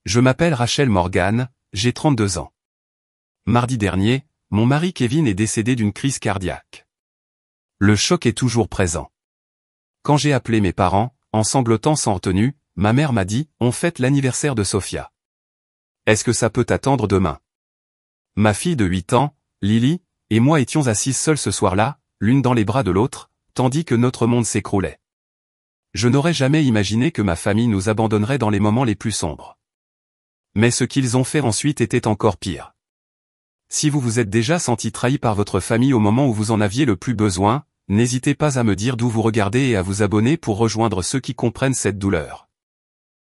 Je m'appelle Rachel Morgan, j'ai 32 ans. Mardi dernier, mon mari Kevin est décédé d'une crise cardiaque. Le choc est toujours présent. Quand j'ai appelé mes parents, en sanglotant sans retenue, ma mère m'a dit « On fête l'anniversaire de Sophia. Est-ce que ça peut attendre demain ?» Ma fille de 8 ans, Lily, et moi étions assises seules ce soir-là, l'une dans les bras de l'autre, tandis que notre monde s'écroulait. Je n'aurais jamais imaginé que ma famille nous abandonnerait dans les moments les plus sombres. Mais ce qu'ils ont fait ensuite était encore pire. Si vous vous êtes déjà senti trahi par votre famille au moment où vous en aviez le plus besoin, n'hésitez pas à me dire d'où vous regardez et à vous abonner pour rejoindre ceux qui comprennent cette douleur.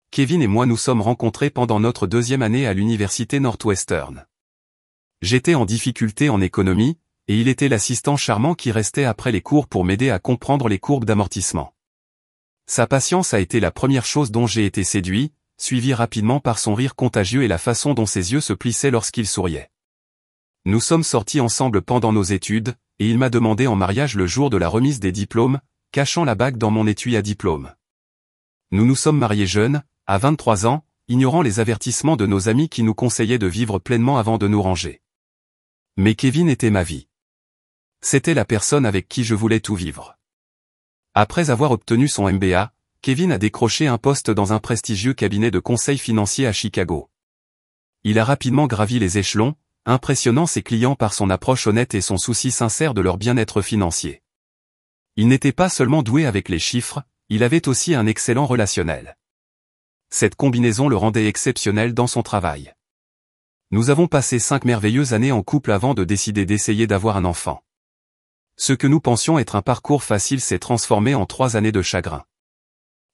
Kevin et moi nous sommes rencontrés pendant notre 2e année à l'université Northwestern. J'étais en difficulté en économie, et il était l'assistant charmant qui restait après les cours pour m'aider à comprendre les courbes d'amortissement. Sa patience a été la première chose dont j'ai été séduit, suivi rapidement par son rire contagieux et la façon dont ses yeux se plissaient lorsqu'il souriait. Nous sommes sortis ensemble pendant nos études, et il m'a demandé en mariage le jour de la remise des diplômes, cachant la bague dans mon étui à diplôme. Nous nous sommes mariés jeunes, à 23 ans, ignorant les avertissements de nos amis qui nous conseillaient de vivre pleinement avant de nous ranger. Mais Kevin était ma vie. C'était la personne avec qui je voulais tout vivre. Après avoir obtenu son MBA, Kevin a décroché un poste dans un prestigieux cabinet de conseil financier à Chicago. Il a rapidement gravi les échelons, impressionnant ses clients par son approche honnête et son souci sincère de leur bien-être financier. Il n'était pas seulement doué avec les chiffres, il avait aussi un excellent relationnel. Cette combinaison le rendait exceptionnel dans son travail. Nous avons passé 5 merveilleuses années en couple avant de décider d'essayer d'avoir un enfant. Ce que nous pensions être un parcours facile s'est transformé en 3 années de chagrin.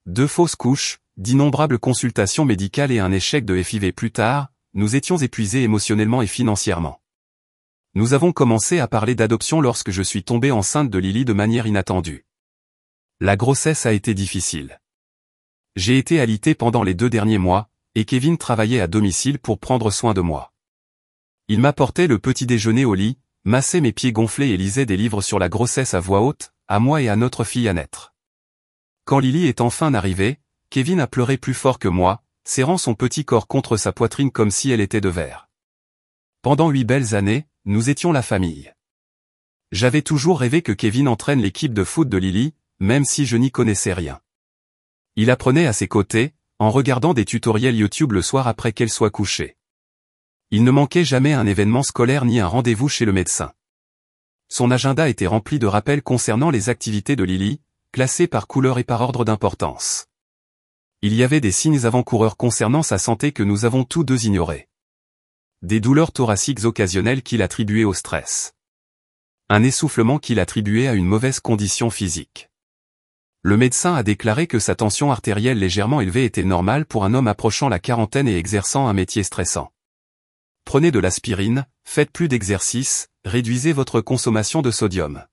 2 fausses couches, d'innombrables consultations médicales et un échec de FIV plus tard, nous étions épuisés émotionnellement et financièrement. Nous avons commencé à parler d'adoption lorsque je suis tombé enceinte de Lily de manière inattendue. La grossesse a été difficile. J'ai été alité pendant les 2 derniers mois, et Kevin travaillait à domicile pour prendre soin de moi. Il m'apportait le petit déjeuner au lit, massait mes pieds gonflés et lisait des livres sur la grossesse à voix haute, à moi et à notre fille à naître. Quand Lily est enfin arrivée, Kevin a pleuré plus fort que moi, serrant son petit corps contre sa poitrine comme si elle était de verre. Pendant 8 belles années, nous étions la famille. J'avais toujours rêvé que Kevin entraîne l'équipe de foot de Lily, même si je n'y connaissais rien. Il apprenait à ses côtés, en regardant des tutoriels YouTube le soir après qu'elle soit couchée. Il ne manquait jamais un événement scolaire ni un rendez-vous chez le médecin. Son agenda était rempli de rappels concernant les activités de Lily, classés par couleur et par ordre d'importance. Il y avait des signes avant-coureurs concernant sa santé que nous avons tous deux ignorés. Des douleurs thoraciques occasionnelles qu'il attribuait au stress. Un essoufflement qu'il attribuait à une mauvaise condition physique. Le médecin a déclaré que sa tension artérielle légèrement élevée était normale pour un homme approchant la quarantaine et exerçant un métier stressant. Prenez de l'aspirine, faites plus d'exercice, réduisez votre consommation de sodium.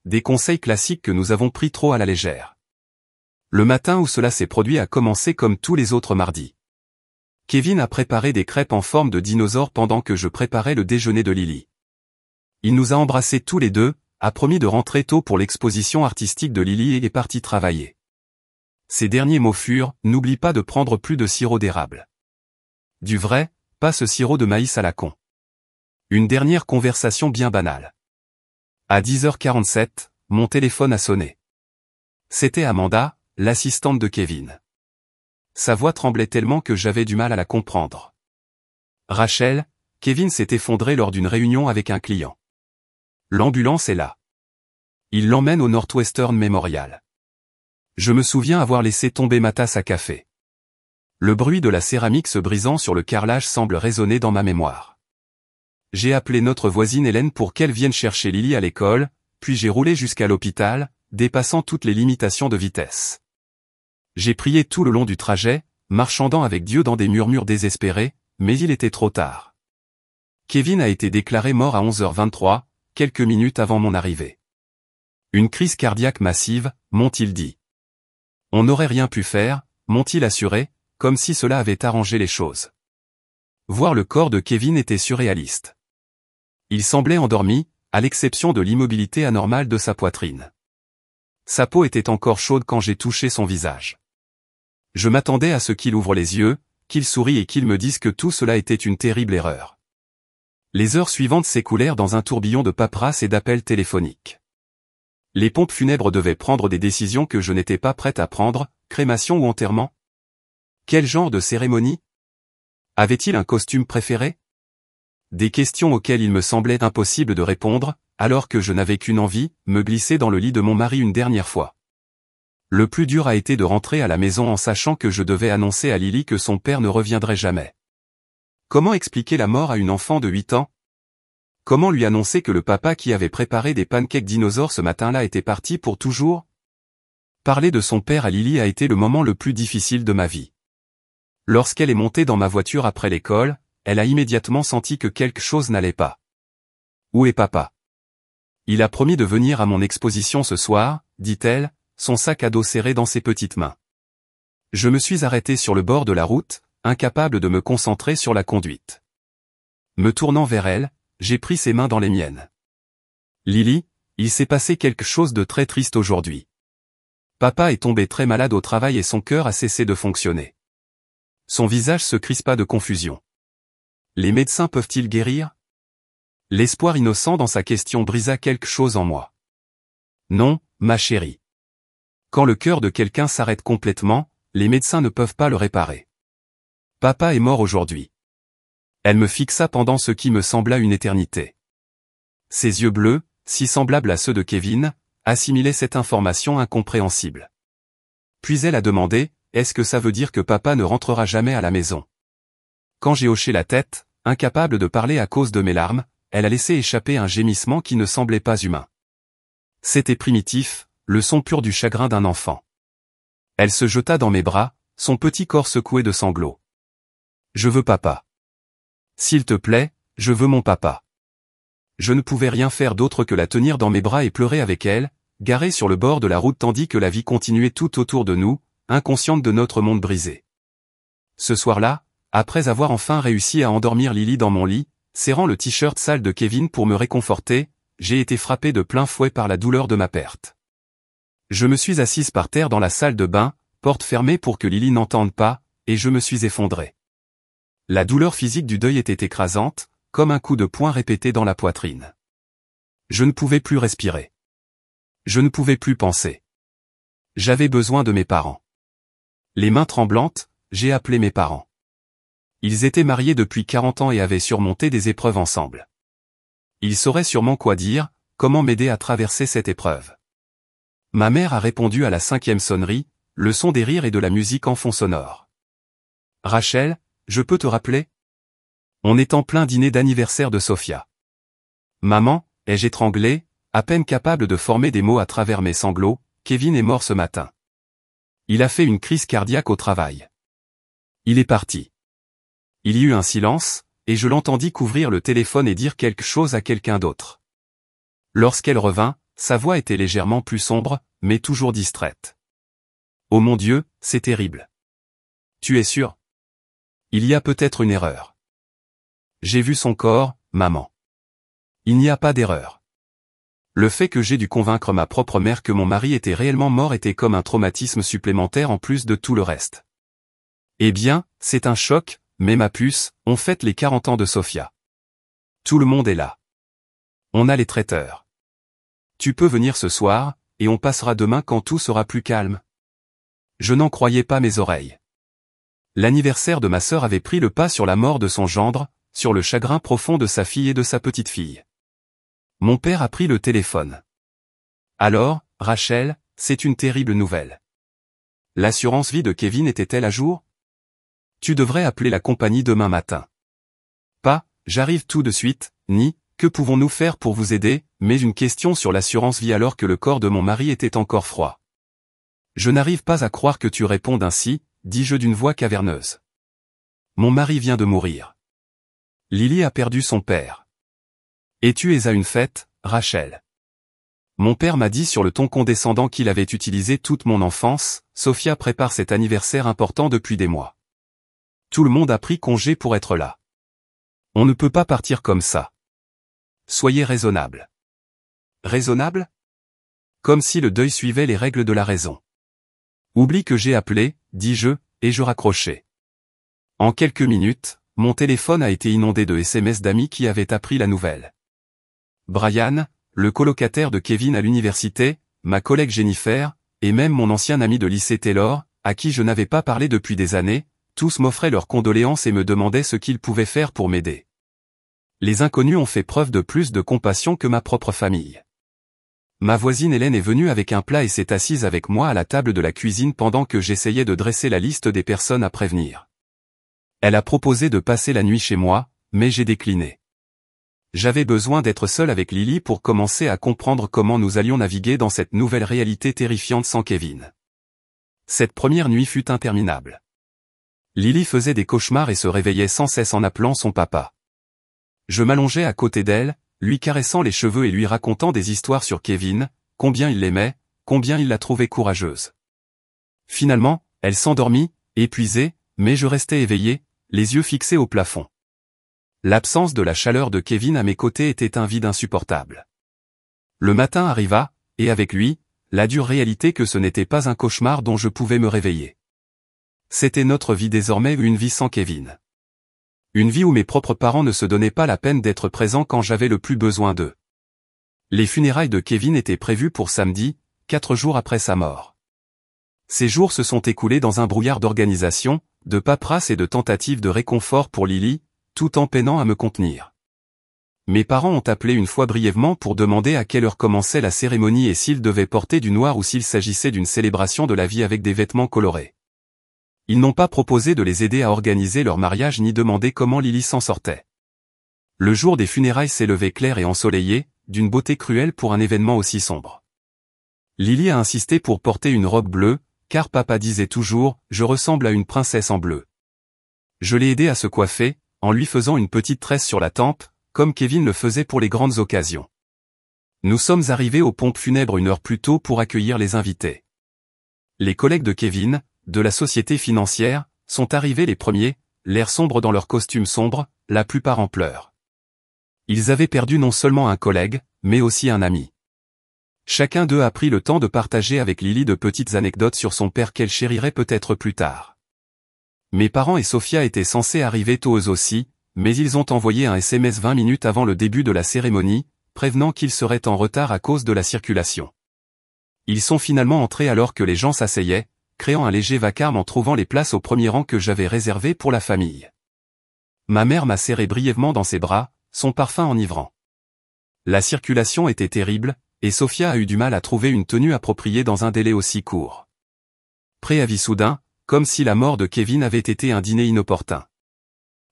Des conseils classiques que nous avons pris trop à la légère. Le matin où cela s'est produit a commencé comme tous les autres mardis. Kevin a préparé des crêpes en forme de dinosaure pendant que je préparais le déjeuner de Lily. Il nous a embrassés tous les deux, a promis de rentrer tôt pour l'exposition artistique de Lily et est parti travailler. Ses derniers mots furent « N'oublie pas de prendre plus de sirop d'érable. » Du vrai, pas ce sirop de maïs à la con. Une dernière conversation bien banale. À 10h47, mon téléphone a sonné. C'était Amanda, l'assistante de Kevin. Sa voix tremblait tellement que j'avais du mal à la comprendre. Rachel, Kevin s'est effondré lors d'une réunion avec un client. L'ambulance est là. Il l'emmène au Northwestern Memorial. Je me souviens avoir laissé tomber ma tasse à café. Le bruit de la céramique se brisant sur le carrelage semble résonner dans ma mémoire. J'ai appelé notre voisine Hélène pour qu'elle vienne chercher Lily à l'école, puis j'ai roulé jusqu'à l'hôpital, dépassant toutes les limitations de vitesse. J'ai prié tout le long du trajet, marchandant avec Dieu dans des murmures désespérés, mais il était trop tard. Kevin a été déclaré mort à 11h23, quelques minutes avant mon arrivée. Une crise cardiaque massive, m'ont-ils dit. On n'aurait rien pu faire, m'ont-ils assuré, comme si cela avait arrangé les choses. Voir le corps de Kevin était surréaliste. Il semblait endormi, à l'exception de l'immobilité anormale de sa poitrine. Sa peau était encore chaude quand j'ai touché son visage. Je m'attendais à ce qu'il ouvre les yeux, qu'il sourie et qu'il me dise que tout cela était une terrible erreur. Les heures suivantes s'écoulèrent dans un tourbillon de paperasse et d'appels téléphoniques. Les pompes funèbres devaient prendre des décisions que je n'étais pas prête à prendre, crémation ou enterrement? Quel genre de cérémonie? Avait-il un costume préféré? Des questions auxquelles il me semblait impossible de répondre, alors que je n'avais qu'une envie, me glisser dans le lit de mon mari une dernière fois. Le plus dur a été de rentrer à la maison en sachant que je devais annoncer à Lily que son père ne reviendrait jamais. Comment expliquer la mort à une enfant de 8 ans? Comment lui annoncer que le papa qui avait préparé des pancakes dinosaures ce matin-là était parti pour toujours? Parler de son père à Lily a été le moment le plus difficile de ma vie. Lorsqu'elle est montée dans ma voiture après l'école, elle a immédiatement senti que quelque chose n'allait pas. Où est papa? Il a promis de venir à mon exposition ce soir, dit-elle, son sac à dos serré dans ses petites mains. Je me suis arrêté sur le bord de la route, incapable de me concentrer sur la conduite. Me tournant vers elle, j'ai pris ses mains dans les miennes. Lily, il s'est passé quelque chose de très triste aujourd'hui. Papa est tombé très malade au travail et son cœur a cessé de fonctionner. Son visage se crispa de confusion. Les médecins peuvent-ils guérir? L'espoir innocent dans sa question brisa quelque chose en moi. Non, ma chérie. Quand le cœur de quelqu'un s'arrête complètement, les médecins ne peuvent pas le réparer. Papa est mort aujourd'hui. Elle me fixa pendant ce qui me sembla une éternité. Ses yeux bleus, si semblables à ceux de Kevin, assimilaient cette information incompréhensible. Puis elle a demandé, est-ce que ça veut dire que papa ne rentrera jamais à la maison? Quand j'ai hoché la tête, incapable de parler à cause de mes larmes, elle a laissé échapper un gémissement qui ne semblait pas humain. C'était primitif, le son pur du chagrin d'un enfant. Elle se jeta dans mes bras, son petit corps secoué de sanglots. Je veux papa. S'il te plaît, je veux mon papa. Je ne pouvais rien faire d'autre que la tenir dans mes bras et pleurer avec elle, garée sur le bord de la route tandis que la vie continuait tout autour de nous, inconsciente de notre monde brisé. Ce soir-là, après avoir enfin réussi à endormir Lily dans mon lit, serrant le t-shirt sale de Kevin pour me réconforter, j'ai été frappé de plein fouet par la douleur de ma perte. Je me suis assise par terre dans la salle de bain, porte fermée pour que Lily n'entende pas, et je me suis effondré. La douleur physique du deuil était écrasante, comme un coup de poing répété dans la poitrine. Je ne pouvais plus respirer. Je ne pouvais plus penser. J'avais besoin de mes parents. Les mains tremblantes, j'ai appelé mes parents. Ils étaient mariés depuis 40 ans et avaient surmonté des épreuves ensemble. Ils sauraient sûrement quoi dire, comment m'aider à traverser cette épreuve. Ma mère a répondu à la 5e sonnerie, le son des rires et de la musique en fond sonore. Rachel, je peux te rappeler? On est en plein dîner d'anniversaire de Sophia. Maman, ai-je étranglé, à peine capable de former des mots à travers mes sanglots, Kevin est mort ce matin. Il a fait une crise cardiaque au travail. Il est parti. Il y eut un silence, et je l'entendis couvrir le téléphone et dire quelque chose à quelqu'un d'autre. Lorsqu'elle revint, sa voix était légèrement plus sombre, mais toujours distraite. Oh mon Dieu, c'est terrible. Tu es sûr? Il y a peut-être une erreur. J'ai vu son corps, maman. Il n'y a pas d'erreur. Le fait que j'ai dû convaincre ma propre mère que mon mari était réellement mort était comme un traumatisme supplémentaire en plus de tout le reste. Eh bien, c'est un choc, mais ma puce, on fête les 40 ans de Sophia. Tout le monde est là. On a les traiteurs. Tu peux venir ce soir, et on passera demain quand tout sera plus calme. Je n'en croyais pas mes oreilles. L'anniversaire de ma sœur avait pris le pas sur la mort de son gendre, sur le chagrin profond de sa fille et de sa petite-fille. Mon père a pris le téléphone. Alors, Rachel, c'est une terrible nouvelle. L'assurance vie de Kevin était-elle à jour? Tu devrais appeler la compagnie demain matin. Pas, j'arrive tout de suite, ni, que pouvons-nous faire pour vous aider, mais une question sur l'assurance vie alors que le corps de mon mari était encore froid. Je n'arrive pas à croire que tu répondes ainsi, dis-je d'une voix caverneuse. Mon mari vient de mourir. Lily a perdu son père. Et tu es à une fête, Rachel. Mon père m'a dit sur le ton condescendant qu'il avait utilisé toute mon enfance, Sophia prépare cet anniversaire important depuis des mois. Tout le monde a pris congé pour être là. On ne peut pas partir comme ça. Soyez raisonnable. Raisonnable? Comme si le deuil suivait les règles de la raison. Oublie que j'ai appelé, dis-je, et je raccrochai. En quelques minutes, mon téléphone a été inondé de SMS d'amis qui avaient appris la nouvelle. Brian, le colocataire de Kevin à l'université, ma collègue Jennifer, et même mon ancien ami de lycée Taylor, à qui je n'avais pas parlé depuis des années, tous m'offraient leurs condoléances et me demandaient ce qu'ils pouvaient faire pour m'aider. Les inconnus ont fait preuve de plus de compassion que ma propre famille. Ma voisine Hélène est venue avec un plat et s'est assise avec moi à la table de la cuisine pendant que j'essayais de dresser la liste des personnes à prévenir. Elle a proposé de passer la nuit chez moi, mais j'ai décliné. J'avais besoin d'être seul avec Lily pour commencer à comprendre comment nous allions naviguer dans cette nouvelle réalité terrifiante sans Kevin. Cette première nuit fut interminable. Lily faisait des cauchemars et se réveillait sans cesse en appelant son papa. Je m'allongeais à côté d'elle, lui caressant les cheveux et lui racontant des histoires sur Kevin, combien il l'aimait, combien il la trouvait courageuse. Finalement, elle s'endormit, épuisée, mais je restais éveillé, les yeux fixés au plafond. L'absence de la chaleur de Kevin à mes côtés était un vide insupportable. Le matin arriva, et avec lui, la dure réalité que ce n'était pas un cauchemar dont je pouvais me réveiller. C'était notre vie désormais, une vie sans Kevin. Une vie où mes propres parents ne se donnaient pas la peine d'être présents quand j'avais le plus besoin d'eux. Les funérailles de Kevin étaient prévues pour samedi, 4 jours après sa mort. Ces jours se sont écoulés dans un brouillard d'organisation, de paperasse et de tentatives de réconfort pour Lily, tout en peinant à me contenir. Mes parents ont appelé une fois brièvement pour demander à quelle heure commençait la cérémonie et s'ils devaient porter du noir ou s'il s'agissait d'une célébration de la vie avec des vêtements colorés. Ils n'ont pas proposé de les aider à organiser leur mariage ni demandé comment Lily s'en sortait. Le jour des funérailles s'est levé clair et ensoleillé, d'une beauté cruelle pour un événement aussi sombre. Lily a insisté pour porter une robe bleue, car papa disait toujours « Je ressemble à une princesse en bleu ». Je l'ai aidé à se coiffer, en lui faisant une petite tresse sur la tempe, comme Kevin le faisait pour les grandes occasions. Nous sommes arrivés aux pompes funèbres une heure plus tôt pour accueillir les invités. Les collègues de Kevin, de la société financière, sont arrivés les premiers, l'air sombre dans leurs costumes sombres, la plupart en pleurs. Ils avaient perdu non seulement un collègue, mais aussi un ami. Chacun d'eux a pris le temps de partager avec Lily de petites anecdotes sur son père qu'elle chérirait peut-être plus tard. Mes parents et Sophia étaient censés arriver tôt eux aussi, mais ils ont envoyé un SMS 20 minutes avant le début de la cérémonie, prévenant qu'ils seraient en retard à cause de la circulation. Ils sont finalement entrés alors que les gens s'asseyaient, créant un léger vacarme en trouvant les places au premier rang que j'avais réservées pour la famille. Ma mère m'a serré brièvement dans ses bras, son parfum enivrant. La circulation était terrible, et Sophia a eu du mal à trouver une tenue appropriée dans un délai aussi court. Préavis soudain, comme si la mort de Kevin avait été un dîner inopportun.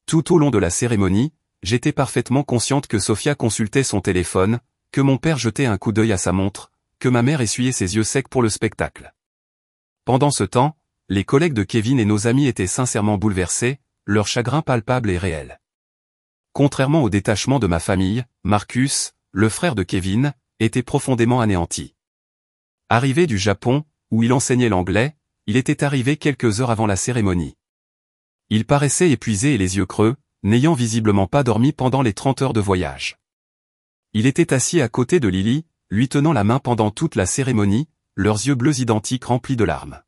Tout au long de la cérémonie, j'étais parfaitement consciente que Sophia consultait son téléphone, que mon père jetait un coup d'œil à sa montre, que ma mère essuyait ses yeux secs pour le spectacle. Pendant ce temps, les collègues de Kevin et nos amis étaient sincèrement bouleversés, leur chagrin palpable et réel. Contrairement au détachement de ma famille, Marcus, le frère de Kevin, était profondément anéanti. Arrivé du Japon, où il enseignait l'anglais, il était arrivé quelques heures avant la cérémonie. Il paraissait épuisé et les yeux creux, n'ayant visiblement pas dormi pendant les 30 heures de voyage. Il était assis à côté de Lily, lui tenant la main pendant toute la cérémonie, leurs yeux bleus identiques remplis de larmes.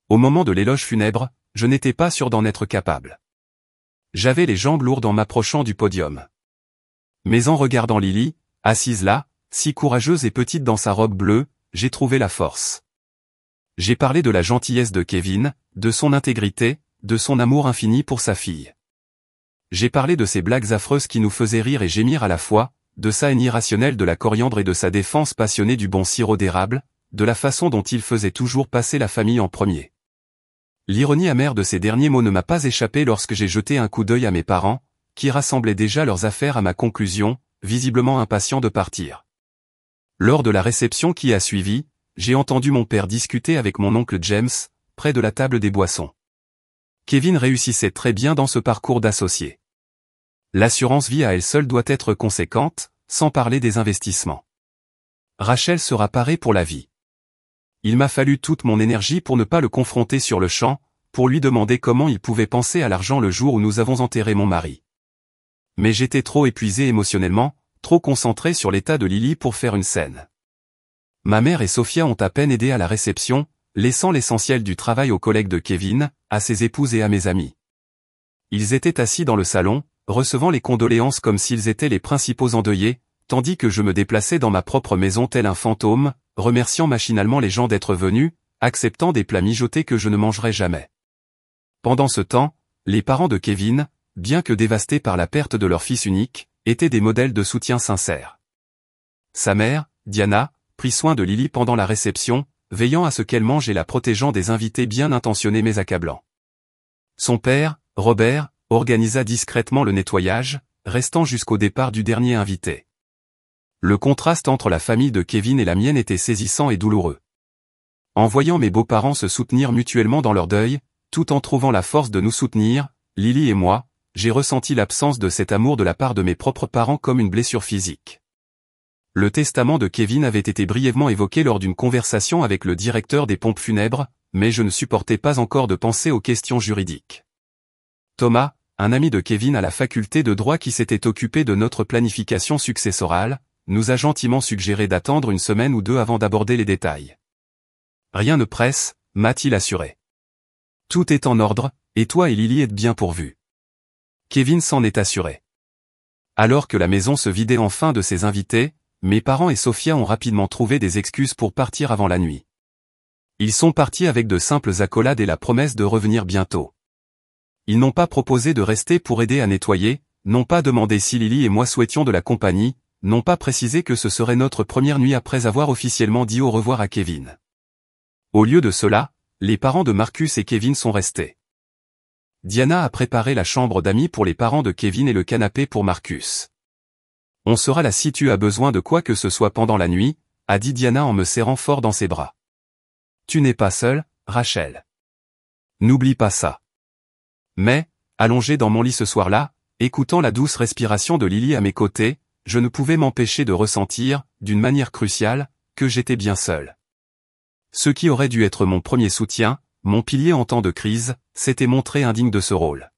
Au moment de l'éloge funèbre, je n'étais pas sûr d'en être capable. J'avais les jambes lourdes en m'approchant du podium. Mais en regardant Lily, assise là, si courageuse et petite dans sa robe bleue, j'ai trouvé la force. J'ai parlé de la gentillesse de Kevin, de son intégrité, de son amour infini pour sa fille. J'ai parlé de ces blagues affreuses qui nous faisaient rire et gémir à la fois, de sa haine irrationnelle de la coriandre et de sa défense passionnée du bon sirop d'érable, de la façon dont il faisait toujours passer la famille en premier. L'ironie amère de ces derniers mots ne m'a pas échappé lorsque j'ai jeté un coup d'œil à mes parents, qui rassemblaient déjà leurs affaires à ma conclusion, visiblement impatients de partir. Lors de la réception qui a suivi, j'ai entendu mon père discuter avec mon oncle James, près de la table des boissons. Kevin réussissait très bien dans ce parcours d'associé. L'assurance vie à elle seule doit être conséquente, sans parler des investissements. Rachel sera parée pour la vie. Il m'a fallu toute mon énergie pour ne pas le confronter sur le champ, pour lui demander comment il pouvait penser à l'argent le jour où nous avons enterré mon mari. Mais j'étais trop épuisé émotionnellement, trop concentré sur l'état de Lily pour faire une scène. Ma mère et Sophia ont à peine aidé à la réception, laissant l'essentiel du travail aux collègues de Kevin, à ses épouses et à mes amis. Ils étaient assis dans le salon, recevant les condoléances comme s'ils étaient les principaux endeuillés, tandis que je me déplaçais dans ma propre maison tel un fantôme, remerciant machinalement les gens d'être venus, acceptant des plats mijotés que je ne mangerais jamais. Pendant ce temps, les parents de Kevin, bien que dévastés par la perte de leur fils unique, étaient des modèles de soutien sincères. Sa mère, Diana, prit soin de Lily pendant la réception, veillant à ce qu'elle mange et la protégeant des invités bien intentionnés mais accablants. Son père, Robert, organisa discrètement le nettoyage, restant jusqu'au départ du dernier invité. Le contraste entre la famille de Kevin et la mienne était saisissant et douloureux. En voyant mes beaux-parents se soutenir mutuellement dans leur deuil, tout en trouvant la force de nous soutenir, Lily et moi, j'ai ressenti l'absence de cet amour de la part de mes propres parents comme une blessure physique. Le testament de Kevin avait été brièvement évoqué lors d'une conversation avec le directeur des pompes funèbres, mais je ne supportais pas encore de penser aux questions juridiques. Thomas, un ami de Kevin à la faculté de droit qui s'était occupé de notre planification successorale, nous a gentiment suggéré d'attendre une semaine ou deux avant d'aborder les détails. Rien ne presse, m'a-t-il assuré. Tout est en ordre, et toi et Lily êtes bien pourvus. Kevin s'en est assuré. Alors que la maison se vidait enfin de ses invités, mes parents et Sophia ont rapidement trouvé des excuses pour partir avant la nuit. Ils sont partis avec de simples accolades et la promesse de revenir bientôt. Ils n'ont pas proposé de rester pour aider à nettoyer, n'ont pas demandé si Lily et moi souhaitions de la compagnie, n'ont pas précisé que ce serait notre première nuit après avoir officiellement dit au revoir à Kevin. Au lieu de cela, les parents de Marcus et Kevin sont restés. Diana a préparé la chambre d'amis pour les parents de Kevin et le canapé pour Marcus. On sera là si tu as besoin de quoi que ce soit pendant la nuit, a dit Diana en me serrant fort dans ses bras. Tu n'es pas seule, Rachel. N'oublie pas ça. Mais, allongé dans mon lit ce soir-là, écoutant la douce respiration de Lily à mes côtés, je ne pouvais m'empêcher de ressentir, d'une manière cruciale, que j'étais bien seul. Ce qui aurait dû être mon premier soutien, mon pilier en temps de crise, s'était montré indigne de ce rôle.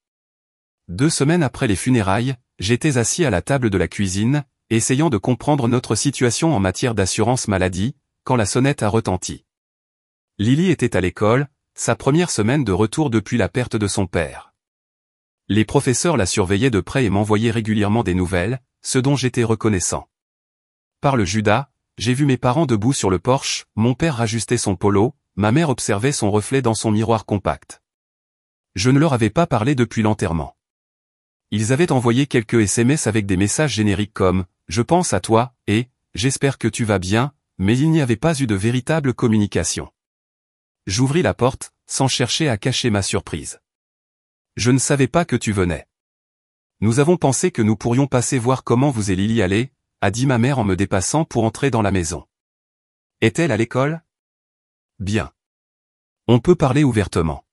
2 semaines après les funérailles, j'étais assis à la table de la cuisine, essayant de comprendre notre situation en matière d'assurance maladie, quand la sonnette a retenti. Lily était à l'école, sa première semaine de retour depuis la perte de son père. Les professeurs la surveillaient de près et m'envoyaient régulièrement des nouvelles, ce dont j'étais reconnaissant. Par le Judas, j'ai vu mes parents debout sur le porche, mon père rajustait son polo, ma mère observait son reflet dans son miroir compact. Je ne leur avais pas parlé depuis l'enterrement. Ils avaient envoyé quelques SMS avec des messages génériques comme « Je pense à toi » et « J'espère que tu vas bien », mais il n'y avait pas eu de véritable communication. J'ouvris la porte, sans chercher à cacher ma surprise. « Je ne savais pas que tu venais. Nous avons pensé que nous pourrions passer voir comment vous et Lily allaient, » a dit ma mère en me dépassant pour entrer dans la maison. Est-elle à l'école? Bien. On peut parler ouvertement.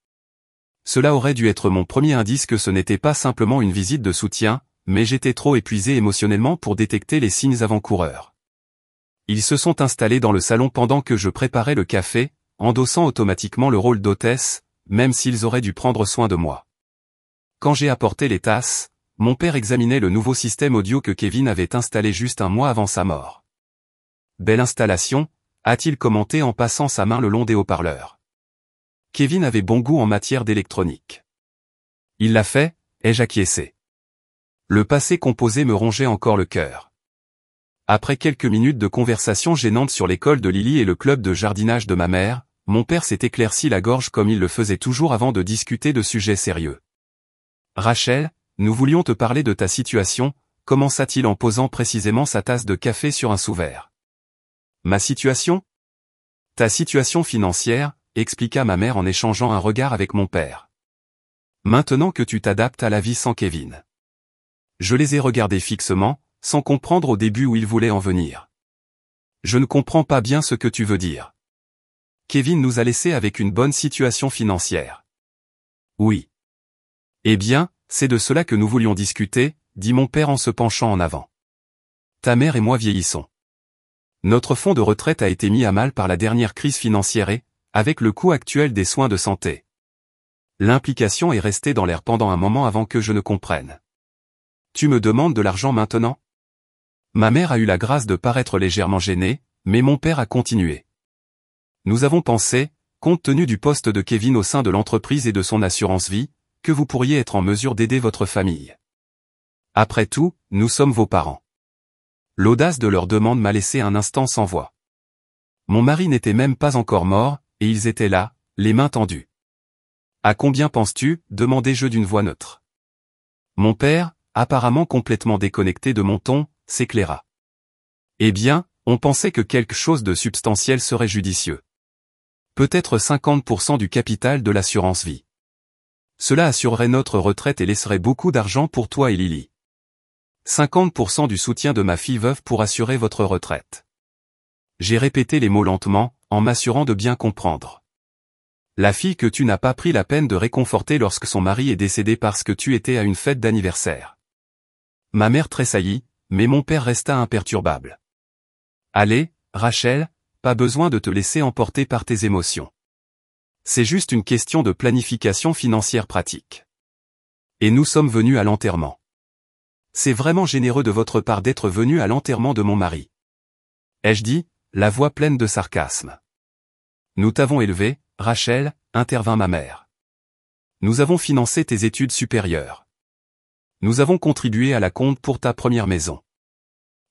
Cela aurait dû être mon premier indice que ce n'était pas simplement une visite de soutien, mais j'étais trop épuisé émotionnellement pour détecter les signes avant-coureurs. Ils se sont installés dans le salon pendant que je préparais le café, endossant automatiquement le rôle d'hôtesse, même s'ils auraient dû prendre soin de moi. Quand j'ai apporté les tasses, mon père examinait le nouveau système audio que Kevin avait installé juste un mois avant sa mort. Belle installation, a-t-il commenté en passant sa main le long des haut-parleurs. Kevin avait bon goût en matière d'électronique. Il l'a fait, ai-je acquiescé. Le passé composé me rongeait encore le cœur. Après quelques minutes de conversation gênante sur l'école de Lily et le club de jardinage de ma mère, mon père s'est éclairci la gorge comme il le faisait toujours avant de discuter de sujets sérieux. Rachel, nous voulions te parler de ta situation, commença-t-il en posant précisément sa tasse de café sur un sous-verre. Ma situation? Ta situation financière, expliqua ma mère en échangeant un regard avec mon père. Maintenant que tu t'adaptes à la vie sans Kevin. Je les ai regardés fixement, sans comprendre au début où ils voulaient en venir. Je ne comprends pas bien ce que tu veux dire. Kevin nous a laissés avec une bonne situation financière. Oui. Eh bien, c'est de cela que nous voulions discuter, dit mon père en se penchant en avant. Ta mère et moi vieillissons. Notre fonds de retraite a été mis à mal par la dernière crise financière et, avec le coût actuel des soins de santé. L'implication est restée dans l'air pendant un moment avant que je ne comprenne. Tu me demandes de l'argent maintenant? Ma mère a eu la grâce de paraître légèrement gênée, mais mon père a continué. Nous avons pensé, compte tenu du poste de Kevin au sein de l'entreprise et de son assurance vie, que vous pourriez être en mesure d'aider votre famille. Après tout, nous sommes vos parents. L'audace de leur demande m'a laissé un instant sans voix. Mon mari n'était même pas encore mort, et ils étaient là, les mains tendues. À combien penses-tu? Demandai-je d'une voix neutre. Mon père, apparemment complètement déconnecté de mon ton, s'éclaira. Eh bien, on pensait que quelque chose de substantiel serait judicieux. Peut-être 50% du capital de l'assurance vie. Cela assurerait notre retraite et laisserait beaucoup d'argent pour toi et Lily. 50% du soutien de ma fille veuve pour assurer votre retraite. J'ai répété les mots lentement, en m'assurant de bien comprendre. La fille que tu n'as pas pris la peine de réconforter lorsque son mari est décédé parce que tu étais à une fête d'anniversaire. Ma mère tressaillit, mais mon père resta imperturbable. Allez, Rachel, pas besoin de te laisser emporter par tes émotions. C'est juste une question de planification financière pratique. Et nous sommes venus à l'enterrement. C'est vraiment généreux de votre part d'être venu à l'enterrement de mon mari. Ai-je dit, la voix pleine de sarcasme. Nous t'avons élevé, Rachel, intervint ma mère. Nous avons financé tes études supérieures. Nous avons contribué à la compte pour ta première maison.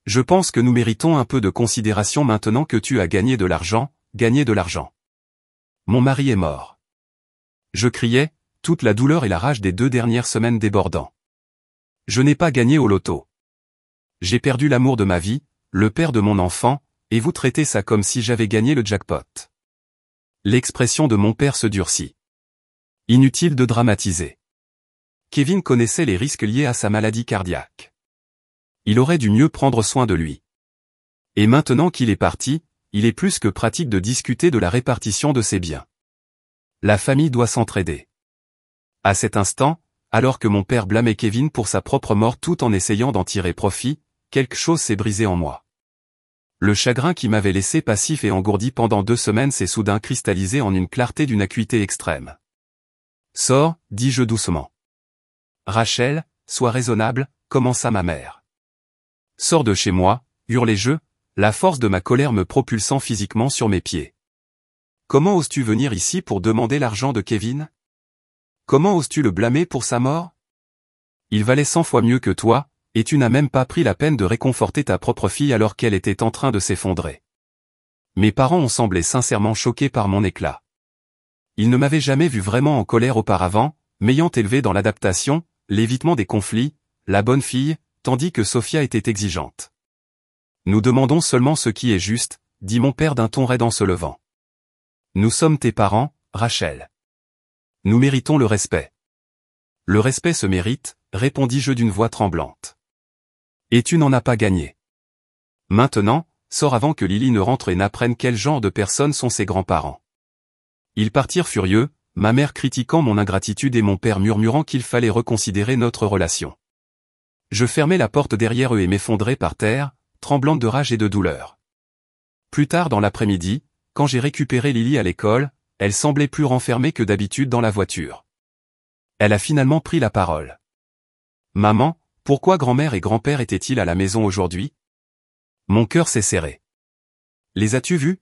Je pense que nous méritons un peu de considération maintenant que tu as gagné de l'argent, Mon mari est mort. Je criais, toute la douleur et la rage des 2 dernières semaines débordant. Je n'ai pas gagné au loto. J'ai perdu l'amour de ma vie, le père de mon enfant, et vous traitez ça comme si j'avais gagné le jackpot. L'expression de mon père se durcit. Inutile de dramatiser. Kevin connaissait les risques liés à sa maladie cardiaque. Il aurait dû mieux prendre soin de lui. Et maintenant qu'il est parti, il est plus que pratique de discuter de la répartition de ses biens. La famille doit s'entraider. À cet instant, alors que mon père blâmait Kevin pour sa propre mort tout en essayant d'en tirer profit, quelque chose s'est brisé en moi. Le chagrin qui m'avait laissé passif et engourdi pendant 2 semaines s'est soudain cristallisé en une clarté d'une acuité extrême. Sors, dis-je doucement. Rachel, sois raisonnable, commença ma mère. Sors de chez moi, hurlai-je, la force de ma colère me propulsant physiquement sur mes pieds. Comment oses-tu venir ici pour demander l'argent de Kevin? Comment oses-tu le blâmer pour sa mort? Il valait 100 fois mieux que toi, et tu n'as même pas pris la peine de réconforter ta propre fille alors qu'elle était en train de s'effondrer. Mes parents ont semblé sincèrement choqués par mon éclat. Ils ne m'avaient jamais vu vraiment en colère auparavant, m'ayant élevé dans l'adaptation, l'évitement des conflits, la bonne fille, tandis que Sophia était exigeante. Nous demandons seulement ce qui est juste, dit mon père d'un ton raide en se levant. Nous sommes tes parents, Rachel. Nous méritons le respect. Le respect se mérite, répondis-je d'une voix tremblante. Et tu n'en as pas gagné. Maintenant, sors avant que Lily ne rentre et n'apprenne quel genre de personnes sont ses grands-parents. Ils partirent furieux, ma mère critiquant mon ingratitude et mon père murmurant qu'il fallait reconsidérer notre relation. Je fermai la porte derrière eux et m'effondrai par terre, tremblante de rage et de douleur. Plus tard dans l'après-midi, quand j'ai récupéré Lily à l'école, elle semblait plus renfermée que d'habitude dans la voiture. Elle a finalement pris la parole. Maman, pourquoi grand-mère et grand-père étaient-ils à la maison aujourd'hui? Mon cœur s'est serré. Les as-tu vus?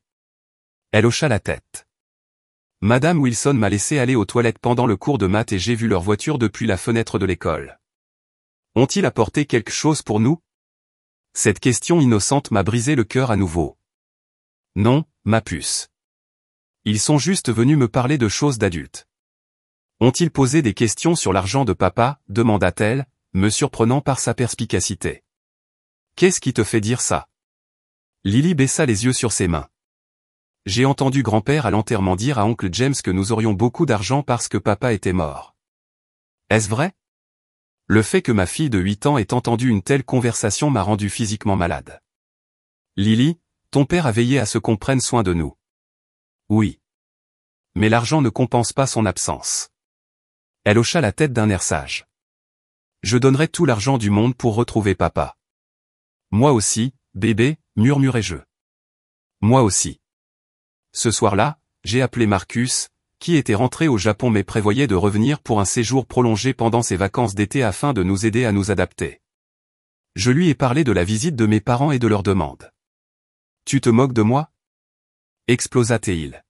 Elle hocha la tête. Madame Wilson m'a laissé aller aux toilettes pendant le cours de maths et j'ai vu leur voiture depuis la fenêtre de l'école. Ont-ils apporté quelque chose pour nous? Cette question innocente m'a brisé le cœur à nouveau. Non, ma puce. Ils sont juste venus me parler de choses d'adultes. Ont-ils posé des questions sur l'argent de papa? Demanda-t-elle, me surprenant par sa perspicacité. Qu'est-ce qui te fait dire ça? Lily baissa les yeux sur ses mains. J'ai entendu grand-père à l'enterrement dire à oncle James que nous aurions beaucoup d'argent parce que papa était mort. Est-ce vrai? Le fait que ma fille de 8 ans ait entendu une telle conversation m'a rendu physiquement malade. Lily, ton père a veillé à ce qu'on prenne soin de nous. Oui. Mais l'argent ne compense pas son absence. Elle hocha la tête d'un air sage. Je donnerais tout l'argent du monde pour retrouver papa. Moi aussi, bébé, murmurai-je. Moi aussi. Ce soir-là, j'ai appelé Marcus, qui était rentré au Japon mais prévoyait de revenir pour un séjour prolongé pendant ses vacances d'été afin de nous aider à nous adapter. Je lui ai parlé de la visite de mes parents et de leur demande. Tu te moques de moi? Explosa-t-il.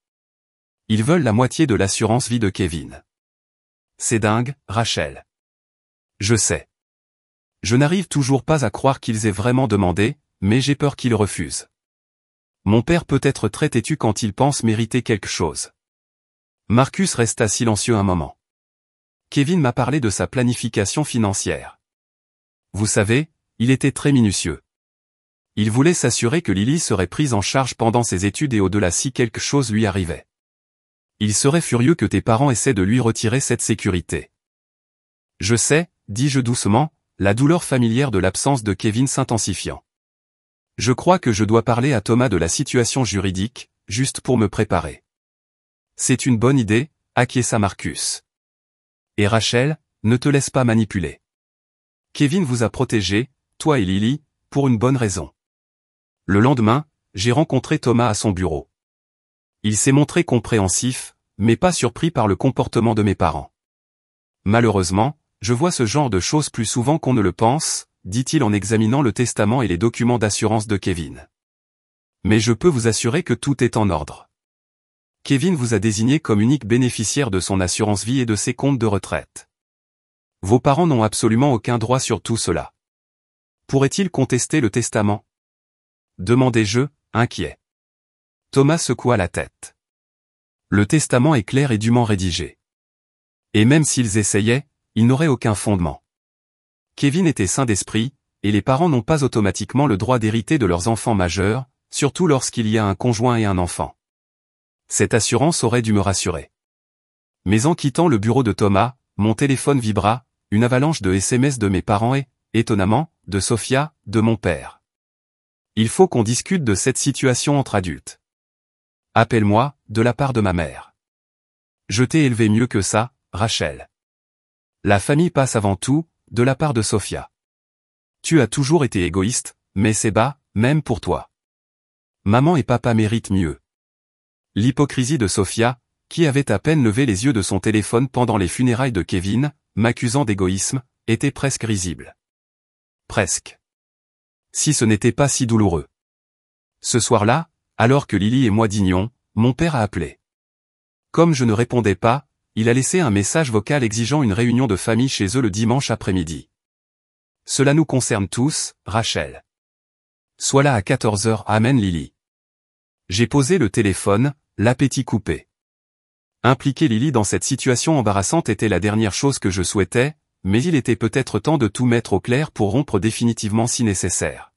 Ils veulent la moitié de l'assurance vie de Kevin. C'est dingue, Rachel. Je sais. Je n'arrive toujours pas à croire qu'ils aient vraiment demandé, mais j'ai peur qu'ils refusent. Mon père peut être très têtu quand il pense mériter quelque chose. Marcus resta silencieux un moment. Kevin m'a parlé de sa planification financière. Vous savez, il était très minutieux. Il voulait s'assurer que Lily serait prise en charge pendant ses études et au-delà si quelque chose lui arrivait. Il serait furieux que tes parents essaient de lui retirer cette sécurité. Je sais, dis-je doucement, la douleur familière de l'absence de Kevin s'intensifiant. Je crois que je dois parler à Thomas de la situation juridique, juste pour me préparer. C'est une bonne idée, acquiesça Marcus. Et Rachel, ne te laisse pas manipuler. Kevin vous a protégé, toi et Lily, pour une bonne raison. Le lendemain, j'ai rencontré Thomas à son bureau. Il s'est montré compréhensif, mais pas surpris par le comportement de mes parents. Malheureusement, je vois ce genre de choses plus souvent qu'on ne le pense, dit-il en examinant le testament et les documents d'assurance de Kevin. Mais je peux vous assurer que tout est en ordre. Kevin vous a désigné comme unique bénéficiaire de son assurance vie et de ses comptes de retraite. Vos parents n'ont absolument aucun droit sur tout cela. Pourrait-il contester le testament ? Demandai-je, inquiet. Thomas secoua la tête. Le testament est clair et dûment rédigé. Et même s'ils essayaient, ils n'auraient aucun fondement. Kevin était sain d'esprit, et les parents n'ont pas automatiquement le droit d'hériter de leurs enfants majeurs, surtout lorsqu'il y a un conjoint et un enfant. Cette assurance aurait dû me rassurer. Mais en quittant le bureau de Thomas, mon téléphone vibra, une avalanche de SMS de mes parents et, étonnamment, de Sophia, de mon père. Il faut qu'on discute de cette situation entre adultes. Appelle-moi, de la part de ma mère. Je t'ai élevé mieux que ça, Rachel. La famille passe avant tout, de la part de Sophia. Tu as toujours été égoïste, mais c'est bas, même pour toi. Maman et papa méritent mieux. L'hypocrisie de Sophia, qui avait à peine levé les yeux de son téléphone pendant les funérailles de Kevin, m'accusant d'égoïsme, était presque risible. Presque. Si ce n'était pas si douloureux. Ce soir-là, alors que Lily et moi dînions, mon père a appelé. Comme je ne répondais pas, il a laissé un message vocal exigeant une réunion de famille chez eux le dimanche après-midi. Cela nous concerne tous, Rachel. Sois là à 14h, amen Lily. J'ai posé le téléphone, l'appétit coupé. Impliquer Lily dans cette situation embarrassante était la dernière chose que je souhaitais, mais il était peut-être temps de tout mettre au clair pour rompre définitivement si nécessaire.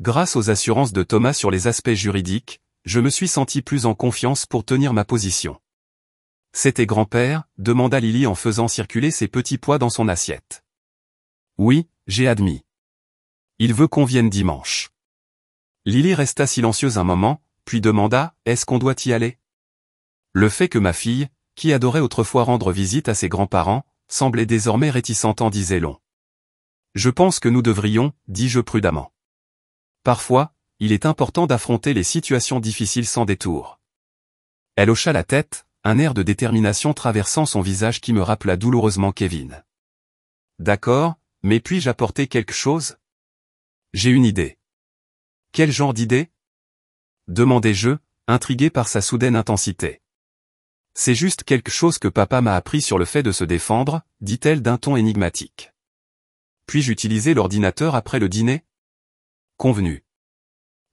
Grâce aux assurances de Thomas sur les aspects juridiques, je me suis senti plus en confiance pour tenir ma position. C'était grand-père, demanda Lily en faisant circuler ses petits pois dans son assiette. Oui, j'ai admis. Il veut qu'on vienne dimanche. Lily resta silencieuse un moment, puis demanda, est-ce qu'on doit y aller ? Le fait que ma fille, qui adorait autrefois rendre visite à ses grands-parents, semblait désormais réticente en disait long. Je pense que nous devrions, dis-je prudemment. Parfois, il est important d'affronter les situations difficiles sans détour. Elle hocha la tête, un air de détermination traversant son visage qui me rappela douloureusement Kevin. D'accord, mais puis-je apporter quelque chose ? J'ai une idée. Quel genre d'idée ? Demandai-je, intrigué par sa soudaine intensité. C'est juste quelque chose que papa m'a appris sur le fait de se défendre, dit-elle d'un ton énigmatique. Puis-je utiliser l'ordinateur après le dîner ? Convenu.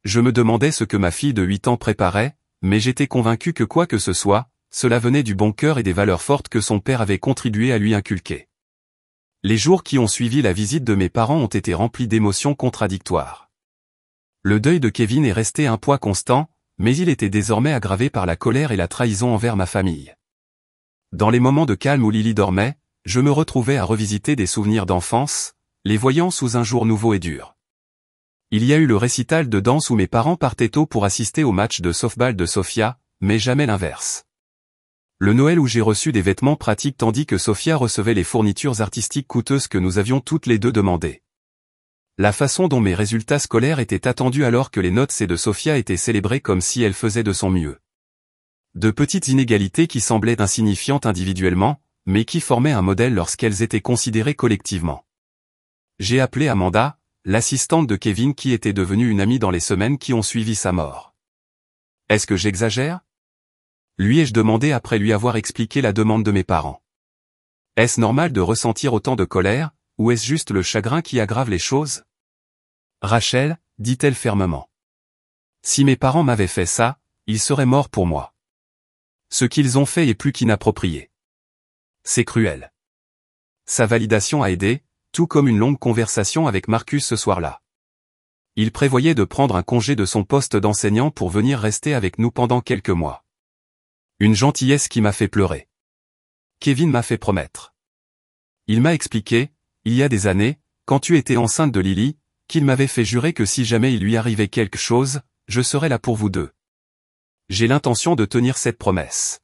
Je me demandais ce que ma fille de 8 ans préparait, mais j'étais convaincu que quoi que ce soit, cela venait du bon cœur et des valeurs fortes que son père avait contribué à lui inculquer. Les jours qui ont suivi la visite de mes parents ont été remplis d'émotions contradictoires. Le deuil de Kevin est resté un poids constant, mais il était désormais aggravé par la colère et la trahison envers ma famille. Dans les moments de calme où Lily dormait, je me retrouvais à revisiter des souvenirs d'enfance, les voyant sous un jour nouveau et dur. Il y a eu le récital de danse où mes parents partaient tôt pour assister au match de softball de Sophia, mais jamais l'inverse. Le Noël où j'ai reçu des vêtements pratiques tandis que Sophia recevait les fournitures artistiques coûteuses que nous avions toutes les deux demandées. La façon dont mes résultats scolaires étaient attendus alors que les notes C de Sophia étaient célébrées comme si elle faisait de son mieux. De petites inégalités qui semblaient insignifiantes individuellement, mais qui formaient un modèle lorsqu'elles étaient considérées collectivement. J'ai appelé Amanda, l'assistante de Kevin qui était devenue une amie dans les semaines qui ont suivi sa mort. Est-ce que j'exagère ? Lui ai-je demandé après lui avoir expliqué la demande de mes parents. Est-ce normal de ressentir autant de colère, ou est-ce juste le chagrin qui aggrave les choses? Rachel, dit-elle fermement. Si mes parents m'avaient fait ça, ils seraient morts pour moi. Ce qu'ils ont fait est plus qu'inapproprié. C'est cruel. Sa validation a aidé, tout comme une longue conversation avec Marcus ce soir-là. Il prévoyait de prendre un congé de son poste d'enseignant pour venir rester avec nous pendant quelques mois. Une gentillesse qui m'a fait pleurer. Kevin m'a fait promettre. Il m'a expliqué, il y a des années, quand tu étais enceinte de Lily, qu'il m'avait fait jurer que si jamais il lui arrivait quelque chose, je serais là pour vous deux. J'ai l'intention de tenir cette promesse.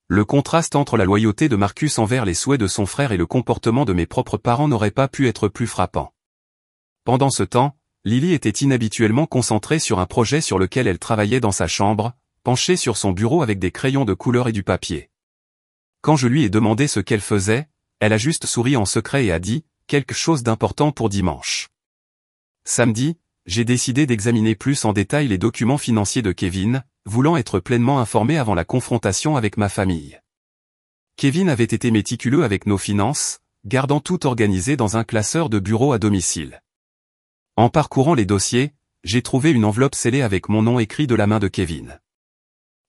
Le contraste entre la loyauté de Marcus envers les souhaits de son frère et le comportement de mes propres parents n'aurait pas pu être plus frappant. Pendant ce temps, Lily était inhabituellement concentrée sur un projet sur lequel elle travaillait dans sa chambre, penchée sur son bureau avec des crayons de couleur et du papier. Quand je lui ai demandé ce qu'elle faisait, elle a juste souri en secret et a dit « quelque chose d'important pour dimanche ». Samedi, j'ai décidé d'examiner plus en détail les documents financiers de Kevin, voulant être pleinement informé avant la confrontation avec ma famille. Kevin avait été méticuleux avec nos finances, gardant tout organisé dans un classeur de bureau à domicile. En parcourant les dossiers, j'ai trouvé une enveloppe scellée avec mon nom écrit de la main de Kevin.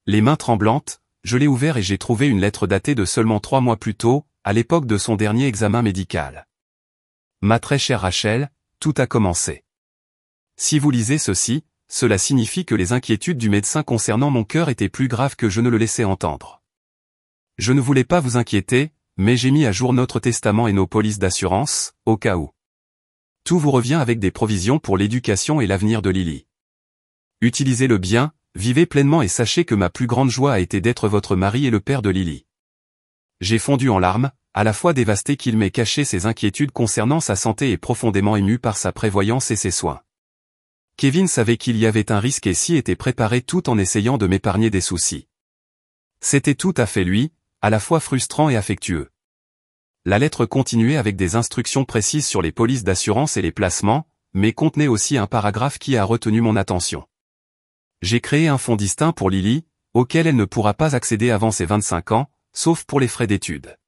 Les mains tremblantes, je l'ai ouvert et j'ai trouvé une lettre datée de seulement 3 mois plus tôt, à l'époque de son dernier examen médical. Ma très chère Rachel, tout a commencé. Si vous lisez ceci, cela signifie que les inquiétudes du médecin concernant mon cœur étaient plus graves que je ne le laissais entendre. Je ne voulais pas vous inquiéter, mais j'ai mis à jour notre testament et nos polices d'assurance, au cas où. Tout vous revient avec des provisions pour l'éducation et l'avenir de Lily. Utilisez-le bien, vivez pleinement et sachez que ma plus grande joie a été d'être votre mari et le père de Lily. J'ai fondu en larmes, à la fois dévasté qu'il m'ait caché ses inquiétudes concernant sa santé et profondément ému par sa prévoyance et ses soins. Kevin savait qu'il y avait un risque et s'y était préparé tout en essayant de m'épargner des soucis. C'était tout à fait lui, à la fois frustrant et affectueux. La lettre continuait avec des instructions précises sur les polices d'assurance et les placements, mais contenait aussi un paragraphe qui a retenu mon attention. J'ai créé un fonds distinct pour Lily, auquel elle ne pourra pas accéder avant ses 25 ans, sauf pour les frais d'études.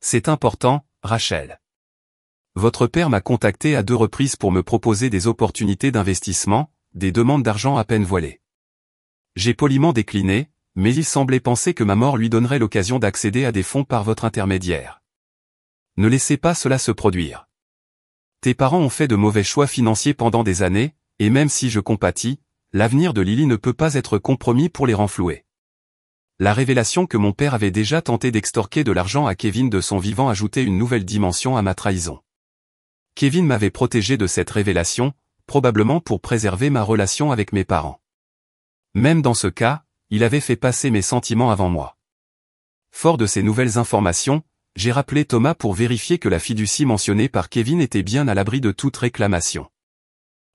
C'est important, Rachel. Votre père m'a contacté à 2 reprises pour me proposer des opportunités d'investissement, des demandes d'argent à peine voilées. J'ai poliment décliné, mais il semblait penser que ma mort lui donnerait l'occasion d'accéder à des fonds par votre intermédiaire. Ne laissez pas cela se produire. Tes parents ont fait de mauvais choix financiers pendant des années, et même si je compatis, l'avenir de Lily ne peut pas être compromis pour les renflouer. La révélation que mon père avait déjà tenté d'extorquer de l'argent à Kevin de son vivant ajoutait une nouvelle dimension à ma trahison. Kevin m'avait protégé de cette révélation, probablement pour préserver ma relation avec mes parents. Même dans ce cas, il avait fait passer mes sentiments avant moi. Fort de ces nouvelles informations, j'ai rappelé Thomas pour vérifier que la fiducie mentionnée par Kevin était bien à l'abri de toute réclamation.